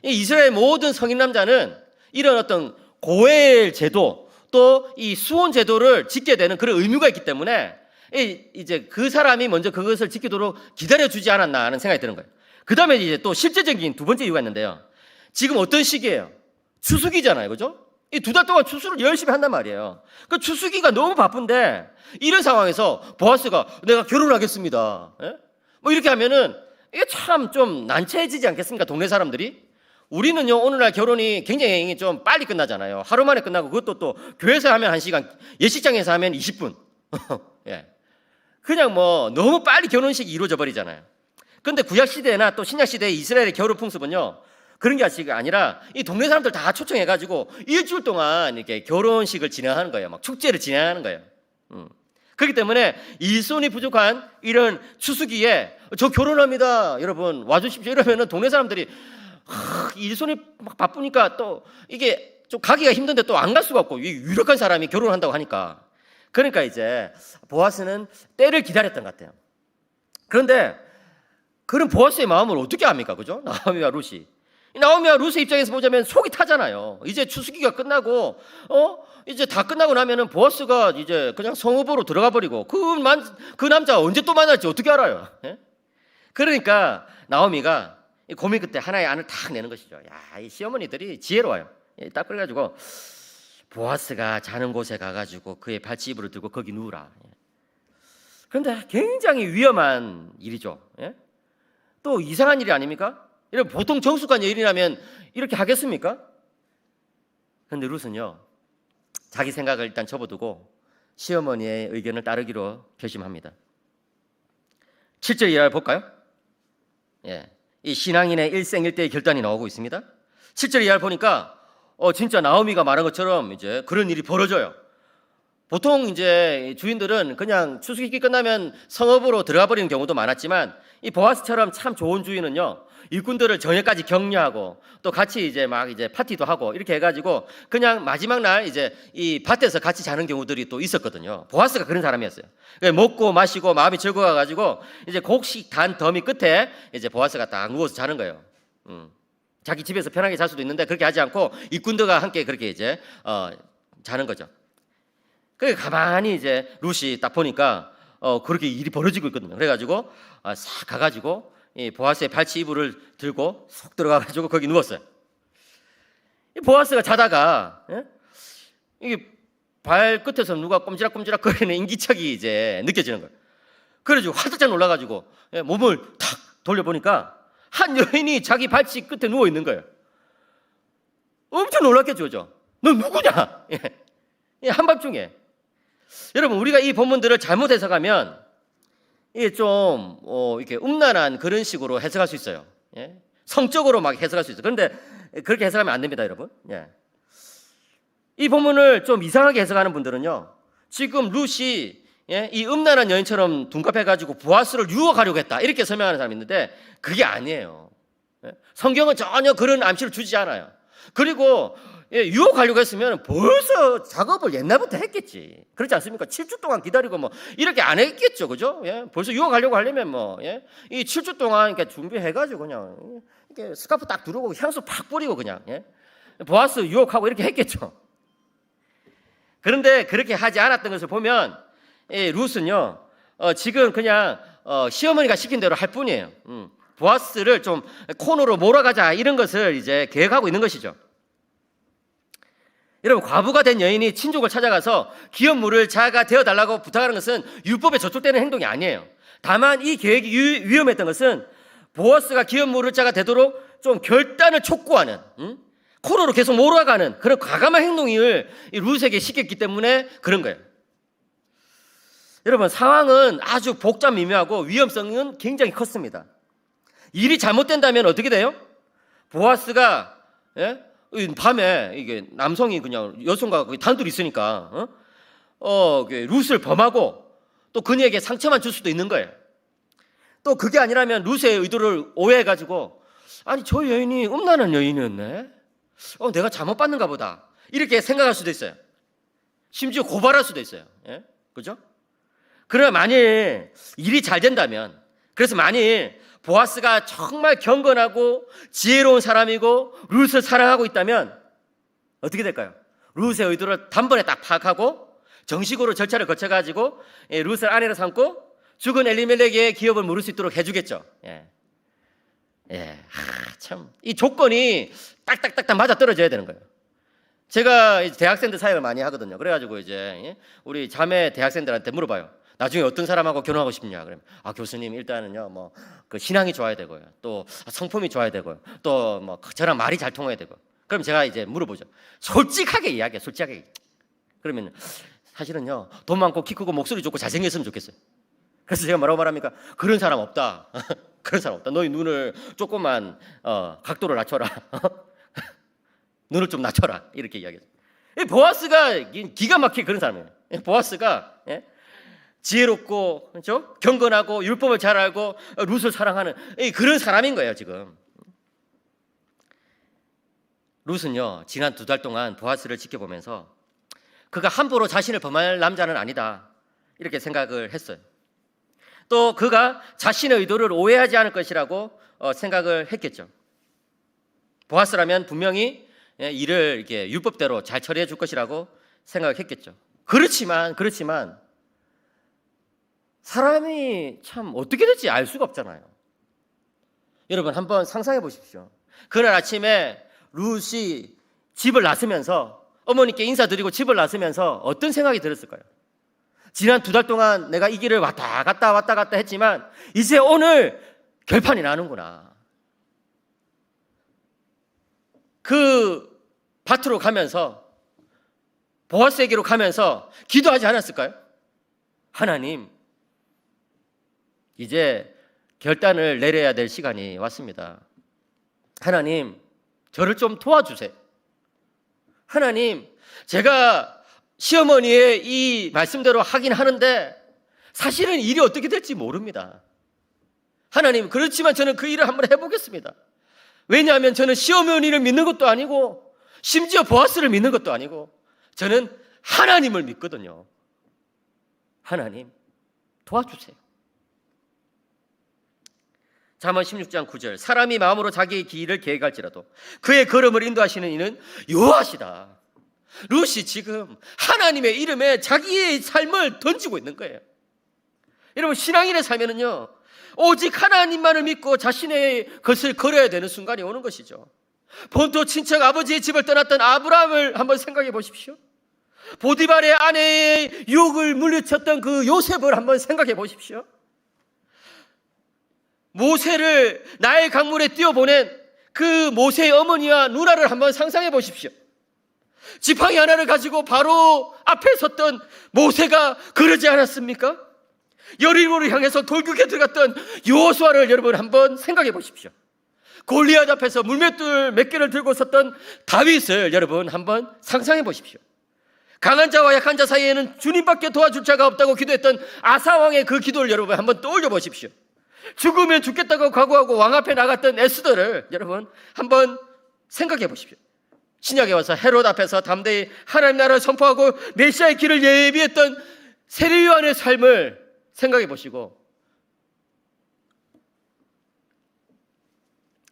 Speaker 1: 이스라엘 모든 성인 남자는 이런 어떤 고엘 제도 또 이 수혼 제도를 지켜야 되는 그런 의무가 있기 때문에 이제 그 사람이 먼저 그것을 지키도록 기다려주지 않았나 하는 생각이 드는 거예요. 그 다음에 이제 또 실제적인 2번째 이유가 있는데요. 지금 어떤 시기예요? 추수기잖아요, 그죠? 이 2달 동안 추수를 열심히 한단 말이에요. 그 추수기가 너무 바쁜데 이런 상황에서 보아스가 내가 결혼하겠습니다. 뭐 이렇게 하면은 이게 참 좀 난처해지지 않겠습니까? 동네 사람들이. 우리는요 오늘날 결혼이 굉장히 좀 빨리 끝나잖아요. 하루 만에 끝나고 그것도 또 교회에서 하면 1시간, 예식장에서 하면 20분. 예. 그냥 뭐 너무 빨리 결혼식이 이루어져 버리잖아요. 그런데 구약시대나 또 신약시대의 이스라엘의 결혼 풍습은요 그런 게 아니라 이 동네 사람들 다 초청해가지고 일주일 동안 이렇게 결혼식을 진행하는 거예요. 막 축제를 진행하는 거예요. 그렇기 때문에 일손이 부족한 이런 추수기에 저 결혼합니다 여러분 와주십시오 이러면은 동네 사람들이 일손이 막 바쁘니까 또 이게 좀 가기가 힘든데 또 안 갈 수가 없고 유력한 사람이 결혼한다고 하니까 그러니까 이제 보아스는 때를 기다렸던 것 같아요. 그런데 그런 보아스의 마음을 어떻게 합니까? 그죠? 나오미와 룻의 입장에서 보자면 속이 타잖아요. 이제 추수기가 끝나고 이제 다 끝나고 나면은 보아스가 이제 그냥 성읍으로 들어가 버리고 그 남자 언제 또 만날지 어떻게 알아요? 예? 그러니까 나오미가 고민 끝에 하나의 안을 탁 내는 것이죠. 야, 이 시어머니들이 지혜로워요. 딱 그래가지고 보아스가 자는 곳에 가가지고 그의 발치 이불을 들고 거기 누우라. 그런데 굉장히 위험한 일이죠. 예? 또 이상한 일이 아닙니까? 이런 보통 정숙한 여인이라면 이렇게 하겠습니까? 그런데 룻은요 자기 생각을 일단 접어두고 시어머니의 의견을 따르기로 결심합니다. 7절 이하를 볼까요? 예. 이 신앙인의 일생일대의 결단이 나오고 있습니다. 7절 이하를 보니까 진짜 나오미가 말한 것처럼 이제 그런 일이 벌어져요. 보통 이제 주인들은 그냥 추수기 끝나면 성읍으로 들어가 버리는 경우도 많았지만 이 보아스처럼 참 좋은 주인은요 일꾼들을 저녁까지 격려하고 또 같이 이제 막 이제 파티도 하고 이렇게 해가지고 그냥 마지막 날 이제 이 밭에서 같이 자는 경우들이 또 있었거든요. 보아스가 그런 사람이었어요. 먹고 마시고 마음이 즐거워가지고 이제 곡식 단 더미 끝에 이제 보아스가 딱 누워서 자는 거예요. 자기 집에서 편하게 잘 수도 있는데 그렇게 하지 않고 일꾼들과 함께 그렇게 이제 자는 거죠. 그 가만히 이제 룻이 딱 보니까 그렇게 일이 벌어지고 있거든요. 그래가지고 싹 가가지고 이 보아스의 발치 이불을 들고 쏙 들어가가지고 거기 누웠어요. 이 보아스가 자다가 이게 발끝에서 누가 꼼지락꼼지락 거리는 인기척이 이제 느껴지는 거예요. 그래가지고 화들짝 놀라가지고 몸을 탁 돌려보니까 한 여인이 자기 발치 끝에 누워 있는 거예요. 엄청 놀랐겠죠, 그죠? 너 누구냐? 한밤중에. 여러분, 우리가 이 본문들을 잘못 해석하면 이게 좀 이렇게 음란한 그런 식으로 해석할 수 있어요. 성적으로 막 해석할 수 있어요. 그런데 그렇게 해석하면 안 됩니다, 여러분. 이 본문을 좀 이상하게 해석하는 분들은요, 지금 룻이 이 음란한 여인처럼 둔갑해가지고 보아스를 유혹하려고 했다 이렇게 설명하는 사람이 있는데 그게 아니에요. 성경은 전혀 그런 암시를 주지 않아요. 그리고 유혹하려고 했으면 벌써 작업을 옛날부터 했겠지. 그렇지 않습니까? 7주 동안 기다리고 뭐 이렇게 안 했겠죠, 그죠? 벌써 유혹하려고 하려면 이 7주 동안 이렇게 준비해가지고 그냥 이렇게 스카프 딱 두르고 향수 팍 뿌리고 그냥 보아스 유혹하고 이렇게 했겠죠. 그런데 그렇게 하지 않았던 것을 보면 룻은요 지금 그냥 시어머니가 시킨 대로 할 뿐이에요. 보아스를 좀 코너로 몰아가자 이런 것을 이제 계획하고 있는 것이죠. 여러분, 과부가 된 여인이 친족을 찾아가서 기업물을 자가 되어달라고 부탁하는 것은 율법에 저촉되는 행동이 아니에요. 다만 이 계획이 위험했던 것은 보아스가 기업물을 자가 되도록 좀 결단을 촉구하는 코너로 계속 몰아가는 그런 과감한 행동을 룻에게 시켰기 때문에 그런 거예요. 여러분, 상황은 아주 복잡 미묘하고 위험성은 굉장히 컸습니다. 일이 잘못된다면 어떻게 돼요? 보아스가 밤에 이게 남성이 그냥 여성과 단둘이 있으니까 룻을 범하고 또 그녀에게 상처만 줄 수도 있는 거예요. 또 그게 아니라면 룻의 의도를 오해해가지고 아니 저 여인이 음란한 여인이었네. 내가 잘못 봤는가 보다 이렇게 생각할 수도 있어요. 심지어 고발할 수도 있어요. 그죠? 그러나 만일 일이 잘 된다면, 그래서 만일 보아스가 정말 경건하고 지혜로운 사람이고 룻을 사랑하고 있다면 어떻게 될까요? 룻의 의도를 단번에 딱 파악하고 정식으로 절차를 거쳐가지고 룻을 아내로 삼고 죽은 엘리멜렉의 기업을 물을 수 있도록 해주겠죠. 참 이 조건이 딱딱딱딱 맞아 떨어져야 되는 거예요. 제가 이제 대학생들 사역을 많이 하거든요. 그래가지고 이제 우리 자매 대학생들한테 물어봐요. 나중에 어떤 사람하고 결혼하고 싶냐? 그러면 교수님 일단은요 그 신앙이 좋아야 되고요, 또 성품이 좋아야 되고요, 또 저랑 말이 잘 통해야 되고. 그럼 제가 이제 물어보죠. 솔직하게 이야기해, 솔직하게. 그러면 사실은요 돈 많고 키 크고 목소리 좋고 잘생겼으면 좋겠어요. 그래서 제가 뭐라고 말합니까? 그런 사람 없다. 그런 사람 없다. 너희 눈을 조금만 각도를 낮춰라. 눈을 좀 낮춰라. 이렇게 이야기해요. 보아스가 기가 막히게 그런 사람이에요. 보아스가 지혜롭고 그렇죠? 경건하고 율법을 잘 알고 룻을 사랑하는 그런 사람인 거예요. 지금 룻은요 지난 2달 동안 보아스를 지켜보면서 그가 함부로 자신을 범할 남자는 아니다 이렇게 생각을 했어요. 또 그가 자신의 의도를 오해하지 않을 것이라고 생각을 했겠죠. 보아스라면 분명히 일을 이렇게 율법대로 잘 처리해 줄 것이라고 생각을 했겠죠. 그렇지만 사람이 참 어떻게 될지 알 수가 없잖아요. 여러분 한번 상상해 보십시오. 그날 아침에 룻이 집을 나서면서 어머니께 인사드리고 집을 나서면서 어떤 생각이 들었을까요? 지난 2달 동안 내가 이 길을 왔다 갔다 했지만 이제 오늘 결판이 나는구나. 그 밭으로 가면서 보아스에게로 가면서 기도하지 않았을까요? 하나님, 이제 결단을 내려야 될 시간이 왔습니다. 하나님, 저를 좀 도와주세요. 하나님, 제가 시어머니의 이 말씀대로 하긴 하는데 사실은 일이 어떻게 될지 모릅니다. 하나님, 그렇지만 저는 그 일을 한번 해보겠습니다. 왜냐하면 저는 시어머니를 믿는 것도 아니고 심지어 보아스를 믿는 것도 아니고 저는 하나님을 믿거든요. 하나님, 도와주세요. 잠언 16장 9절 사람이 마음으로 자기의 길을 계획할지라도 그의 걸음을 인도하시는 이는 여호와시다. 룻이 지금 하나님의 이름에 자기의 삶을 던지고 있는 거예요. 여러분, 신앙인의 삶에는요, 오직 하나님만을 믿고 자신의 것을 걸어야 되는 순간이 오는 것이죠. 본토 친척 아버지의 집을 떠났던 아브라함을 한번 생각해 보십시오. 보디발의 아내의 유혹을 물리쳤던 그 요셉을 한번 생각해 보십시오. 모세를 나일 강물에 띄워보낸 그 모세의 어머니와 누나를 한번 상상해 보십시오. 지팡이 하나를 가지고 바로 앞에 섰던 모세가 그러지 않았습니까? 여리고를 향해서 돌격에 들어갔던 여호수아를 여러분 한번 생각해 보십시오. 골리앗 앞에서 물맷돌 몇 개를 들고 섰던 다윗을 여러분 한번 상상해 보십시오. 강한 자와 약한 자 사이에는 주님밖에 도와줄 자가 없다고 기도했던 아사왕의 그 기도를 여러분 한번 떠올려 보십시오. 죽으면 죽겠다고 각오하고 왕 앞에 나갔던 에스더를 여러분 한번 생각해 보십시오. 신약에 와서 헤롯 앞에서 담대히 하나님 나라를 선포하고 메시아의 길을 예비했던 세례요한의 삶을 생각해 보시고,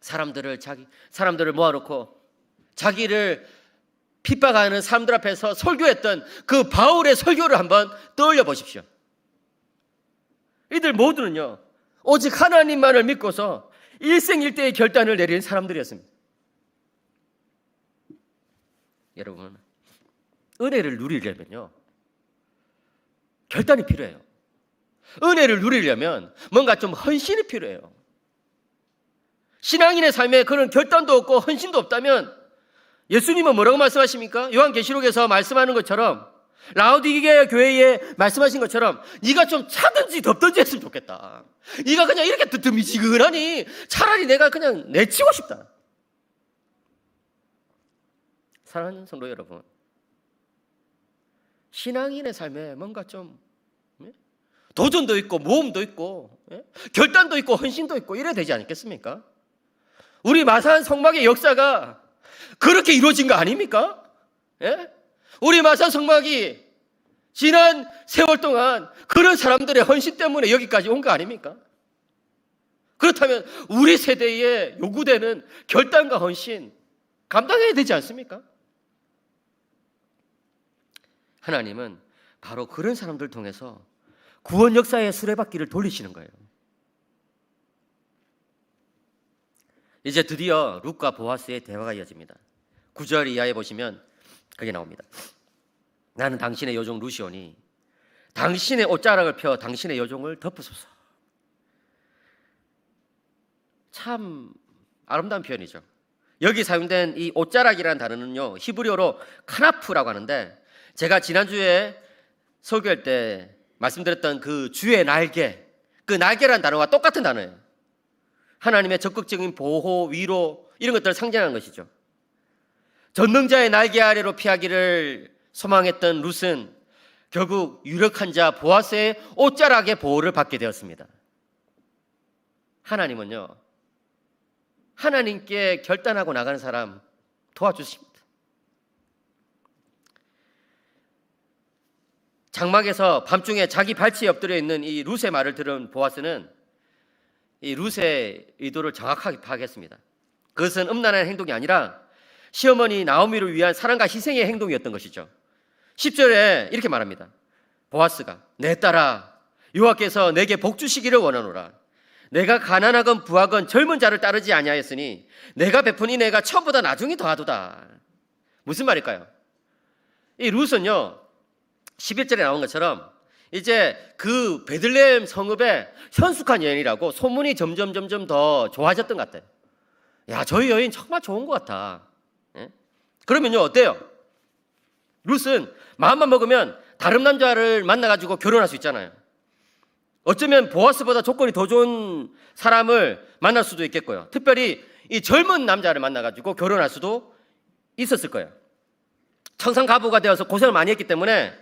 Speaker 1: 사람들을 모아놓고 자기를 핍박하는 사람들 앞에서 설교했던 그 바울의 설교를 한번 떠올려 보십시오. 이들 모두는요, 오직 하나님만을 믿고서 일생일대의 결단을 내린 사람들이었습니다. 여러분, 은혜를 누리려면요, 결단이 필요해요. 은혜를 누리려면 뭔가 좀 헌신이 필요해요. 신앙인의 삶에 그런 결단도 없고 헌신도 없다면 예수님은 뭐라고 말씀하십니까? 요한계시록에서 말씀하는 것처럼, 라오디게아 교회에 말씀하신 것처럼 네가 좀 차든지 덮든지 했으면 좋겠다. 네가 그냥 이렇게 뜨뜻미지근하니 차라리 내가 그냥 내치고 싶다. 사랑하는 성도 여러분, 신앙인의 삶에 뭔가 좀 도전도 있고 모험도 있고 결단도 있고 헌신도 있고 이래야 되지 않겠습니까? 우리 마산 성막의 역사가 그렇게 이루어진 거 아닙니까? 우리 마산 성막이 지난 세월 동안 그런 사람들의 헌신 때문에 여기까지 온 거 아닙니까? 그렇다면 우리 세대에 요구되는 결단과 헌신 감당해야 되지 않습니까? 하나님은 바로 그런 사람들을 통해서 구원 역사의 수레바퀴를 돌리시는 거예요. 이제 드디어 룻과 보아스의 대화가 이어집니다. 9절 이하에 보시면 그게 나옵니다. 나는 당신의 여종 룻이오니 당신의 옷자락을 펴 당신의 여종을 덮으소서. 참 아름다운 표현이죠. 여기 사용된 이 옷자락이라는 단어는요, 히브리어로 카나프라고 하는데, 제가 지난주에 설교할 때 말씀드렸던 그 주의 날개, 그 날개라는 단어와 똑같은 단어예요. 하나님의 적극적인 보호, 위로 이런 것들을 상징하는 것이죠. 전능자의 날개 아래로 피하기를 소망했던 룻은 결국 유력한 자 보아스의 옷자락의 보호를 받게 되었습니다. 하나님은요, 하나님께 결단하고 나가는 사람 도와주십니다. 장막에서 밤중에 자기 발치에 엎드려 있는 이 룻의 말을 들은 보아스는 이 룻의 의도를 정확하게 파악했습니다. 그것은 음란한 행동이 아니라 시어머니 나오미를 위한 사랑과 희생의 행동이었던 것이죠. 10절에 이렇게 말합니다. 보아스가 내 딸아, 여호와께서 내게 복 주시기를 원하노라. 내가 가난하건 부하건 젊은 자를 따르지 아니하였으니 내가 베푼 은혜가 처음보다 나중에 더하도다. 무슨 말일까요? 이 룻은요, 11절에 나온 것처럼 이제 그 베들레헴 성읍의 현숙한 여인이라고 소문이 점점 더 좋아졌던 것 같아요. 야, 저희 여인 정말 좋은 것 같아. 그러면요, 어때요? 룻은 마음만 먹으면 다른 남자를 만나가지고 결혼할 수 있잖아요. 어쩌면 보아스보다 조건이 더 좋은 사람을 만날 수도 있겠고요. 특별히 이 젊은 남자를 만나가지고 결혼할 수도 있었을 거예요. 청산가부가 되어서 고생을 많이 했기 때문에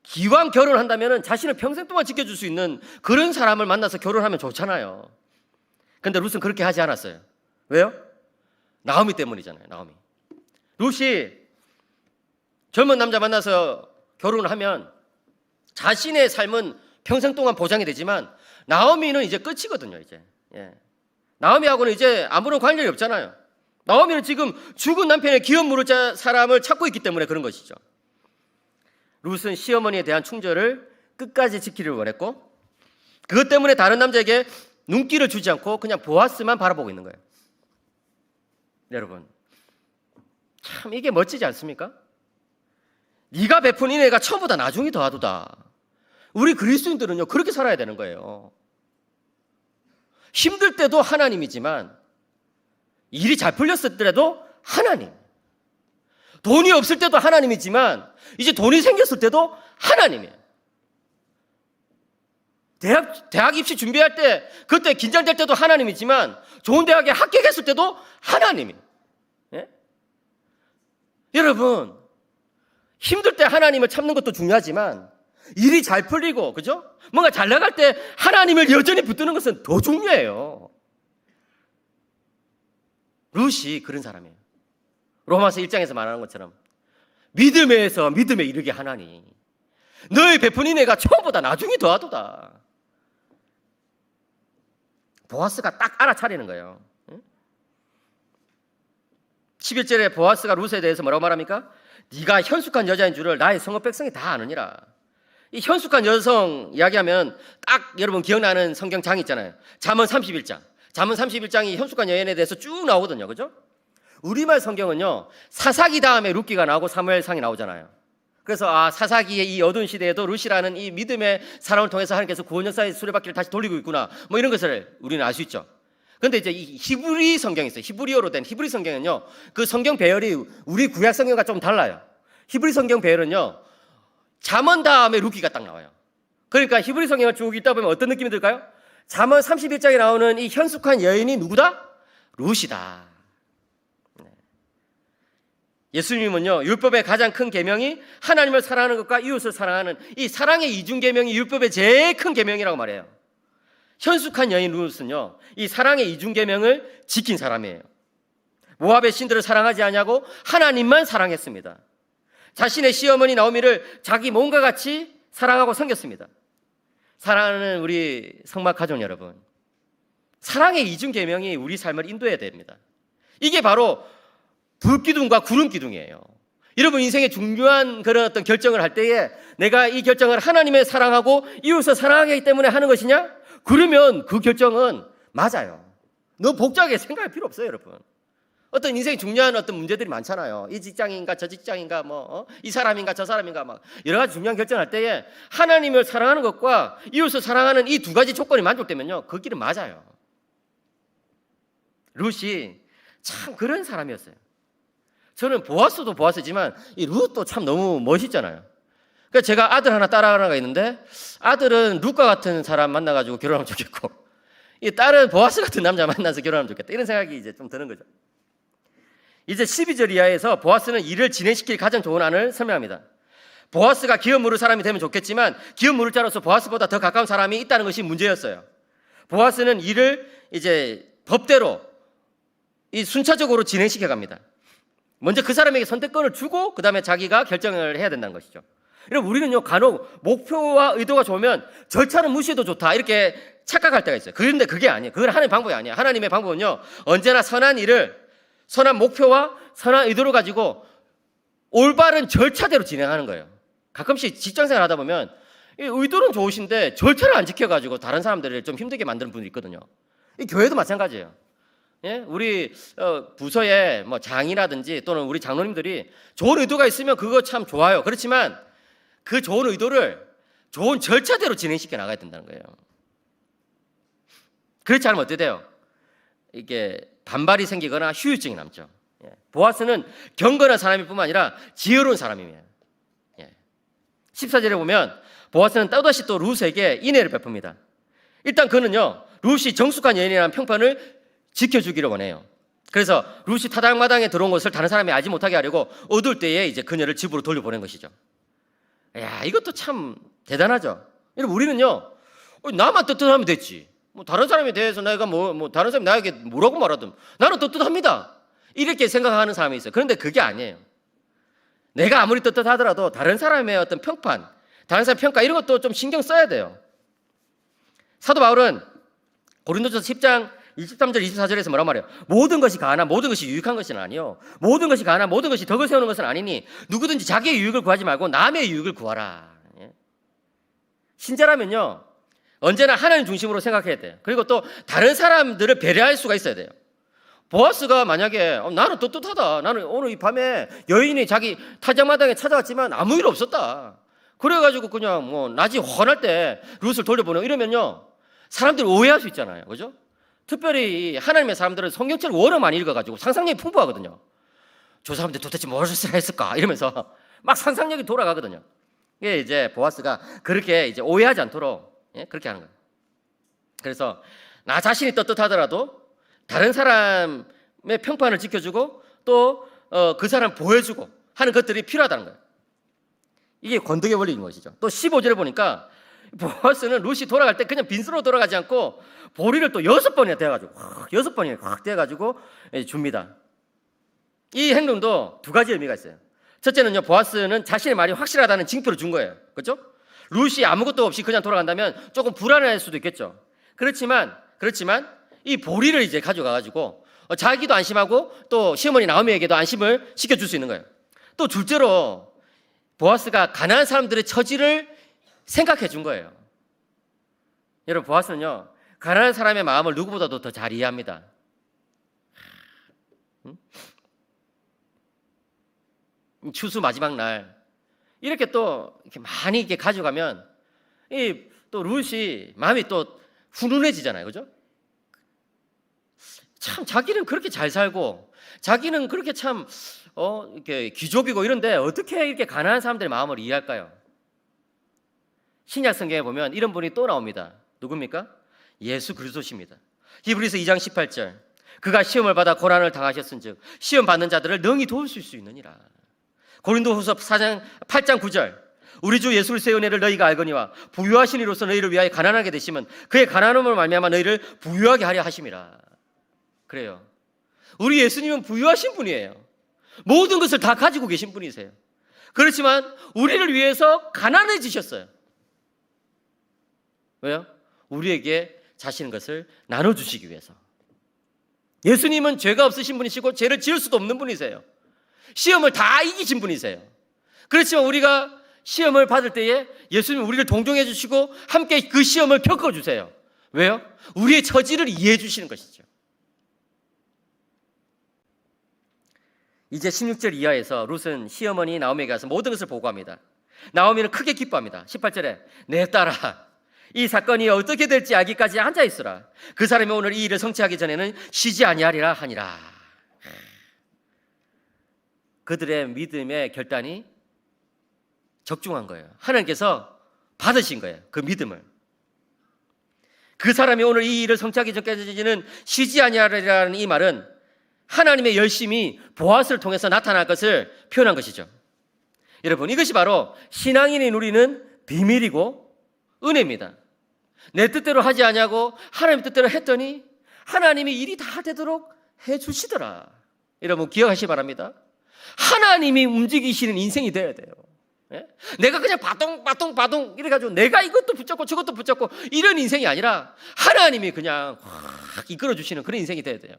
Speaker 1: 기왕 결혼한다면 자신을 평생 동안 지켜줄 수 있는 그런 사람을 만나서 결혼하면 좋잖아요. 근데 룻은 그렇게 하지 않았어요. 왜요? 나오미 때문이잖아요. 나오미. 룻이 젊은 남자 만나서 결혼을 하면 자신의 삶은 평생 동안 보장이 되지만 나오미는 이제 끝이거든요. 이제 나오미하고는 이제 아무런 관련이 없잖아요. 나오미는 지금 죽은 남편의 기업 물을 사람을 찾고 있기 때문에 그런 것이죠. 룻은 시어머니에 대한 충절을 끝까지 지키기를 원했고, 그것 때문에 다른 남자에게 눈길을 주지 않고 그냥 보아스만 바라보고 있는 거예요. 여러분, 참 이게 멋지지 않습니까? 네가 베푼 인애가 처음보다 나중이 더하도다. 우리 그리스도인들은요, 그렇게 살아야 되는 거예요. 힘들 때도 하나님이지만, 일이 잘 풀렸을 때도 하나님. 돈이 없을 때도 하나님이지만, 이제 돈이 생겼을 때도 하나님이에요. 대학 입시 준비할 때, 그때 긴장될 때도 하나님이지만, 좋은 대학에 합격했을 때도 하나님이에요. 예? 여러분, 힘들 때 하나님을 참는 것도 중요하지만, 일이 잘 풀리고, 그죠? 뭔가 잘 나갈 때 하나님을 여전히 붙드는 것은 더 중요해요. 룻이 그런 사람이에요. 로마서 1장에서 말하는 것처럼 믿음에서 믿음에 이르게 하나니 너의 베푼 인애가 처음보다 나중이 더하도다. 보아스가 딱 알아차리는 거예요. 11절에 보아스가 룻에 대해서 뭐라고 말합니까? 네가 현숙한 여자인 줄을 나의 성읍 백성이 다 아느니라. 이 현숙한 여성 이야기하면 딱 여러분 기억나는 성경장 있잖아요. 잠언 31장. 잠언 31장이 현숙한 여인에 대해서 쭉 나오거든요. 그죠? 우리말 성경은요, 사사기 다음에 룻기가 나오고 사무엘상이 나오잖아요. 그래서 사사기의 이 어두운 시대에도 룻이라는 이 믿음의 사람을 통해서 하나님께서 구원 역사의 수레바퀴를 다시 돌리고 있구나, 뭐 이런 것을 우리는 알 수 있죠. 그런데 이제 이 히브리 성경이 있어요. 히브리어로 된 히브리 성경은요, 그 성경 배열이 우리 구약 성경과 좀 달라요. 히브리 성경 배열은요, 잠언 다음에 룻기가 딱 나와요. 그러니까 히브리 성경을 쭉 읽다 보면 어떤 느낌이 들까요? 잠언 31장에 나오는 이 현숙한 여인이 누구다? 룻이다. 예수님은요, 율법의 가장 큰 계명이 하나님을 사랑하는 것과 이웃을 사랑하는 이 사랑의 이중 계명이 율법의 제일 큰 계명이라고 말해요. 현숙한 여인 룻은요, 이 사랑의 이중 계명을 지킨 사람이에요. 모압의 신들을 사랑하지 않냐고 하나님만 사랑했습니다. 자신의 시어머니 나오미를 자기 몸과 같이 사랑하고 섬겼습니다. 사랑하는 우리 성막 가족 여러분, 사랑의 이중 계명이 우리 삶을 인도해야 됩니다. 이게 바로 불기둥과 구름기둥이에요. 여러분 인생의 중요한 그런 어떤 결정을 할 때에 내가 이 결정을 하나님의 사랑하고 이웃을 사랑하기 때문에 하는 것이냐? 그러면 그 결정은 맞아요. 너무 복잡하게 생각할 필요 없어요, 여러분. 어떤 인생에 중요한 어떤 문제들이 많잖아요. 이 직장인가 저 직장인가 이 사람인가 저 사람인가 막 여러 가지 중요한 결정을 할 때에 하나님을 사랑하는 것과 이웃을 사랑하는 이 두 가지 조건이 만족되면요, 그 길은 맞아요. 룻이 참 그런 사람이었어요. 저는 보아스도 보아스지만 이 룻도 참 너무 멋있잖아요. 그러니까 제가 아들 하나 딸 하나가 있는데 아들은 룻과 같은 사람 만나가지고 결혼하면 좋겠고 이 딸은 보아스 같은 남자 만나서 결혼하면 좋겠다, 이런 생각이 이제 좀 드는 거죠. 이제 12절 이하에서 보아스는 일을 진행시킬 가장 좋은 안을 설명합니다. 보아스가 기업 물을 사람이 되면 좋겠지만 기업 물을 자로서 보아스보다 더 가까운 사람이 있다는 것이 문제였어요. 보아스는 일을 이제 법대로 이 순차적으로 진행시켜 갑니다. 먼저 그 사람에게 선택권을 주고 그 다음에 자기가 결정을 해야 된다는 것이죠. 여러분 우리는요, 간혹 목표와 의도가 좋으면 절차는 무시해도 좋다 이렇게 착각할 때가 있어요. 그런데 그게 아니에요. 그건 하나님의 방법이 아니에요. 하나님의 방법은요, 언제나 선한 일을 선한 목표와 선한 의도를 가지고 올바른 절차대로 진행하는 거예요. 가끔씩 직장생활 하다 보면 의도는 좋으신데 절차를 안 지켜가지고 다른 사람들을 좀 힘들게 만드는 분이 있거든요. 이 교회도 마찬가지예요. 예? 우리 부서에 뭐 장이라든지 또는 우리 장로님들이 좋은 의도가 있으면 그거 참 좋아요. 그렇지만 그 좋은 의도를 좋은 절차대로 진행시켜 나가야 된다는 거예요. 그렇지 않으면 어떻게 돼요? 이게 반발이 생기거나 후유증이 남죠. 보아스는 경건한 사람일 뿐만 아니라 지혜로운 사람이에요. 14절에 보면 보아스는 또다시 또 룻에게 인애를 베풉니다. 일단 그는요, 룻이 정숙한 여인이라는 평판을 지켜주기를 원해요. 그래서 룻이 타당마당에 들어온 것을 다른 사람이 알지 못하게 하려고 어두울 때에 이제 그녀를 집으로 돌려보낸 것이죠. 야, 이것도 참 대단하죠. 여러분 우리는요, 나만 떳떳하면 됐지. 뭐 다른 사람에 대해서 내가 다른 사람이 나에게 뭐라고 말하든 나는 떳떳합니다, 이렇게 생각하는 사람이 있어요. 그런데 그게 아니에요. 내가 아무리 떳떳하더라도 다른 사람의 어떤 평판, 다른 사람의 평가 이런 것도 좀 신경 써야 돼요. 사도 바울은 고린도전서 10장 23절, 24절에서 뭐란 말이에요? 모든 것이 가나 모든 것이 유익한 것은 아니요. 모든 것이 가나 모든 것이 덕을 세우는 것은 아니니 누구든지 자기의 유익을 구하지 말고 남의 유익을 구하라. 예? 신자라면요, 언제나 하나님 중심으로 생각해야 돼요. 그리고 또 다른 사람들을 배려할 수가 있어야 돼요. 보아스가 만약에 나는 떳떳하다. 나는 오늘 이 밤에 여인이 자기 타작마당에 찾아왔지만 아무 일 없었다. 그래가지고 그냥 뭐 낮이 훤할 때 룻을 돌려보내고 이러면요, 사람들이 오해할 수 있잖아요. 그죠? 특별히 하나님의 사람들은 성경책을 워낙 많이 읽어가지고 상상력이 풍부하거든요. 저 사람들 도대체 무엇을 했을까? 이러면서 막 상상력이 돌아가거든요. 이게 이제 보아스가 그렇게 이제 오해하지 않도록, 예? 그렇게 하는 거예요. 그래서 나 자신이 떳떳하더라도 다른 사람의 평판을 지켜주고 또 그 사람 보여주고 하는 것들이 필요하다는 거예요. 이게 권덕의 원리인 것이죠. 또 15절에 보니까 보아스는 룻이 돌아갈 때 그냥 빈수로 돌아가지 않고 보리를 또 6번이나 대가지고 6번이나 확 대가지고 줍니다. 이 행동도 두 가지 의미가 있어요. 첫째는요, 보아스는 자신의 말이 확실하다는 징표를 준 거예요. 그렇죠? 룻이 아무것도 없이 그냥 돌아간다면 조금 불안할 수도 있겠죠. 그렇지만 이 보리를 이제 가져가가지고 자기도 안심하고 또 시어머니 나오미에게도 안심을 시켜줄 수 있는 거예요. 또 둘째로 보아스가 가난한 사람들의 처지를 생각해 준 거예요. 여러분, 보아스는요, 가난한 사람의 마음을 누구보다도 더 잘 이해합니다. 추수 마지막 날 이렇게 또 이렇게 많이 이렇게 가져가면 이 또 룻이 마음이 또 훈훈해지잖아요, 그죠? 참 자기는 그렇게 잘 살고 자기는 그렇게 참 이렇게 귀족이고 이런데 어떻게 이렇게 가난한 사람들의 마음을 이해할까요? 신약 성경에 보면 이런 분이 또 나옵니다. 누굽니까? 예수 그리스도십니다. 히브리서 2장 18절. 그가 시험을 받아 고난을 당하셨은즉 시험 받는 자들을 능히 도우실 수 있느니라. 고린도후서 8장 9절. 우리 주 예수 그리스도의 은혜를 너희가 알거니와 부유하신 이로서 너희를 위하여 가난하게 되시면 그의 가난함으로 말미암아 너희를 부유하게 하려 하심이라. 그래요. 우리 예수님은 부유하신 분이에요. 모든 것을 다 가지고 계신 분이세요. 그렇지만 우리를 위해서 가난해지셨어요. 왜요? 우리에게 자신의 것을 나눠주시기 위해서. 예수님은 죄가 없으신 분이시고 죄를 지을 수도 없는 분이세요. 시험을 다 이기신 분이세요. 그렇지만 우리가 시험을 받을 때에 예수님은 우리를 동정해 주시고 함께 그 시험을 겪어주세요. 왜요? 우리의 처지를 이해해 주시는 것이죠. 이제 16절 이하에서 룻은 시어머니 나오미에게 가서 모든 것을 보고합니다. 나오미는 크게 기뻐합니다. 18절에 내 딸아, 이 사건이 어떻게 될지 알기까지 앉아있으라. 그 사람이 오늘 이 일을 성취하기 전에는 쉬지 아니하리라 하니라. 그들의 믿음의 결단이 적중한 거예요. 하나님께서 받으신 거예요. 그 믿음을. 그 사람이 오늘 이 일을 성취하기 전까지는 쉬지 아니하리라는 이 말은 하나님의 열심이 보아스를 통해서 나타날 것을 표현한 것이죠. 여러분, 이것이 바로 신앙인이 누리는 비밀이고 은혜입니다. 내 뜻대로 하지 아니하고 하나님 뜻대로 했더니 하나님이 일이 다 되도록 해주시더라. 여러분, 기억하시기 바랍니다. 하나님이 움직이시는 인생이 되어야 돼요. 예? 내가 그냥 바동 이래가지고 내가 이것도 붙잡고 저것도 붙잡고 이런 인생이 아니라 하나님이 그냥 확 이끌어주시는 그런 인생이 되어야 돼요.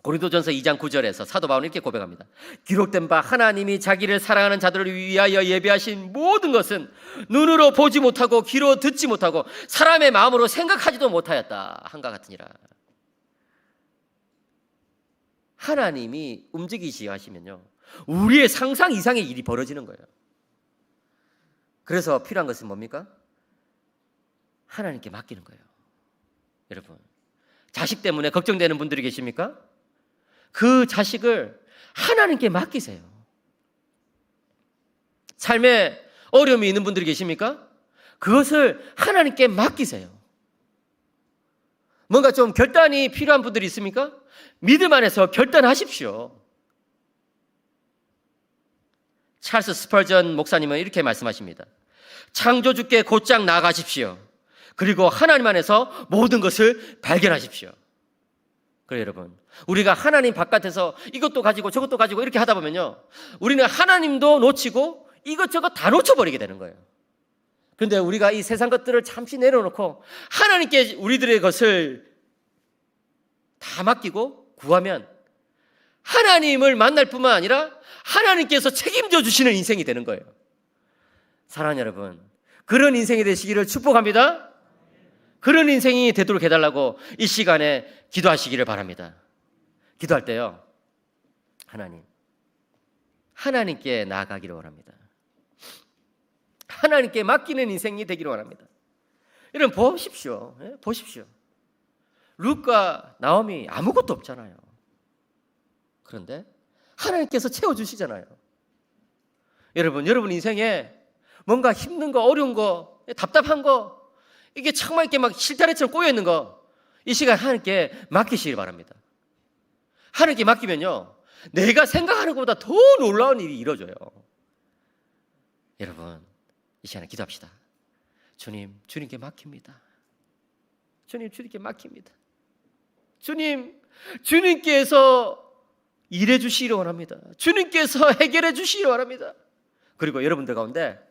Speaker 1: 고린도전서 2장 9절에서 사도 바울은 이렇게 고백합니다. 기록된 바 하나님이 자기를 사랑하는 자들을 위하여 예비하신 모든 것은 눈으로 보지 못하고 귀로 듣지 못하고 사람의 마음으로 생각하지도 못하였다 한과 같으니라. 하나님이 움직이시게 하시면요, 우리의 상상 이상의 일이 벌어지는 거예요. 그래서 필요한 것은 뭡니까? 하나님께 맡기는 거예요. 여러분, 자식 때문에 걱정되는 분들이 계십니까? 그 자식을 하나님께 맡기세요. 삶에 어려움이 있는 분들이 계십니까? 그것을 하나님께 맡기세요. 뭔가 좀 결단이 필요한 분들이 있습니까? 믿음 안에서 결단하십시오. 찰스 스펄전 목사님은 이렇게 말씀하십니다. 창조주께 곧장 나아가십시오. 그리고 하나님 안에서 모든 것을 발견하십시오. 그래요, 여러분. 우리가 하나님 바깥에서 이것도 가지고 저것도 가지고 이렇게 하다 보면요, 우리는 하나님도 놓치고 이것저것 다 놓쳐버리게 되는 거예요. 그런데 우리가 이 세상 것들을 잠시 내려놓고 하나님께 우리들의 것을 다 맡기고 구하면 하나님을 만날 뿐만 아니라 하나님께서 책임져 주시는 인생이 되는 거예요. 사랑하는 여러분, 그런 인생이 되시기를 축복합니다. 그런 인생이 되도록 해달라고 이 시간에 기도하시기를 바랍니다. 기도할 때요, 하나님께 나아가기를 원합니다. 하나님께 맡기는 인생이 되기를 원합니다. 여러분 보십시오. 보십시오. 룻과 나오미 아무것도 없잖아요. 그런데 하나님께서 채워주시잖아요. 여러분 인생에 뭔가 힘든 거, 어려운 거, 답답한 거, 이게 정말 이렇게 막 실타래처럼 꼬여있는 거, 이 시간 하나님께 맡기시길 바랍니다. 하나님께 맡기면요, 내가 생각하는 것보다 더 놀라운 일이 이루어져요. 여러분, 이 시간에 기도합시다. 주님께 맡깁니다. 주님께 맡깁니다. 주님께서 일해 주시기를 원합니다. 주님께서 해결해 주시기를 원합니다. 그리고 여러분들 가운데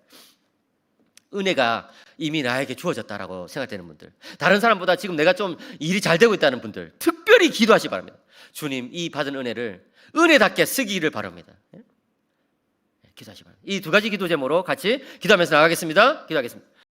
Speaker 1: 은혜가 이미 나에게 주어졌다라고 생각되는 분들, 다른 사람보다 지금 내가 좀 일이 잘 되고 있다는 분들, 특별히 기도하시기 바랍니다. 주님, 이 받은 은혜를 은혜답게 쓰기를 바랍니다. 기도하시기 바랍니다. 이 두 가지 기도 제목으로 같이 기도하면서 나가겠습니다. 기도하겠습니다.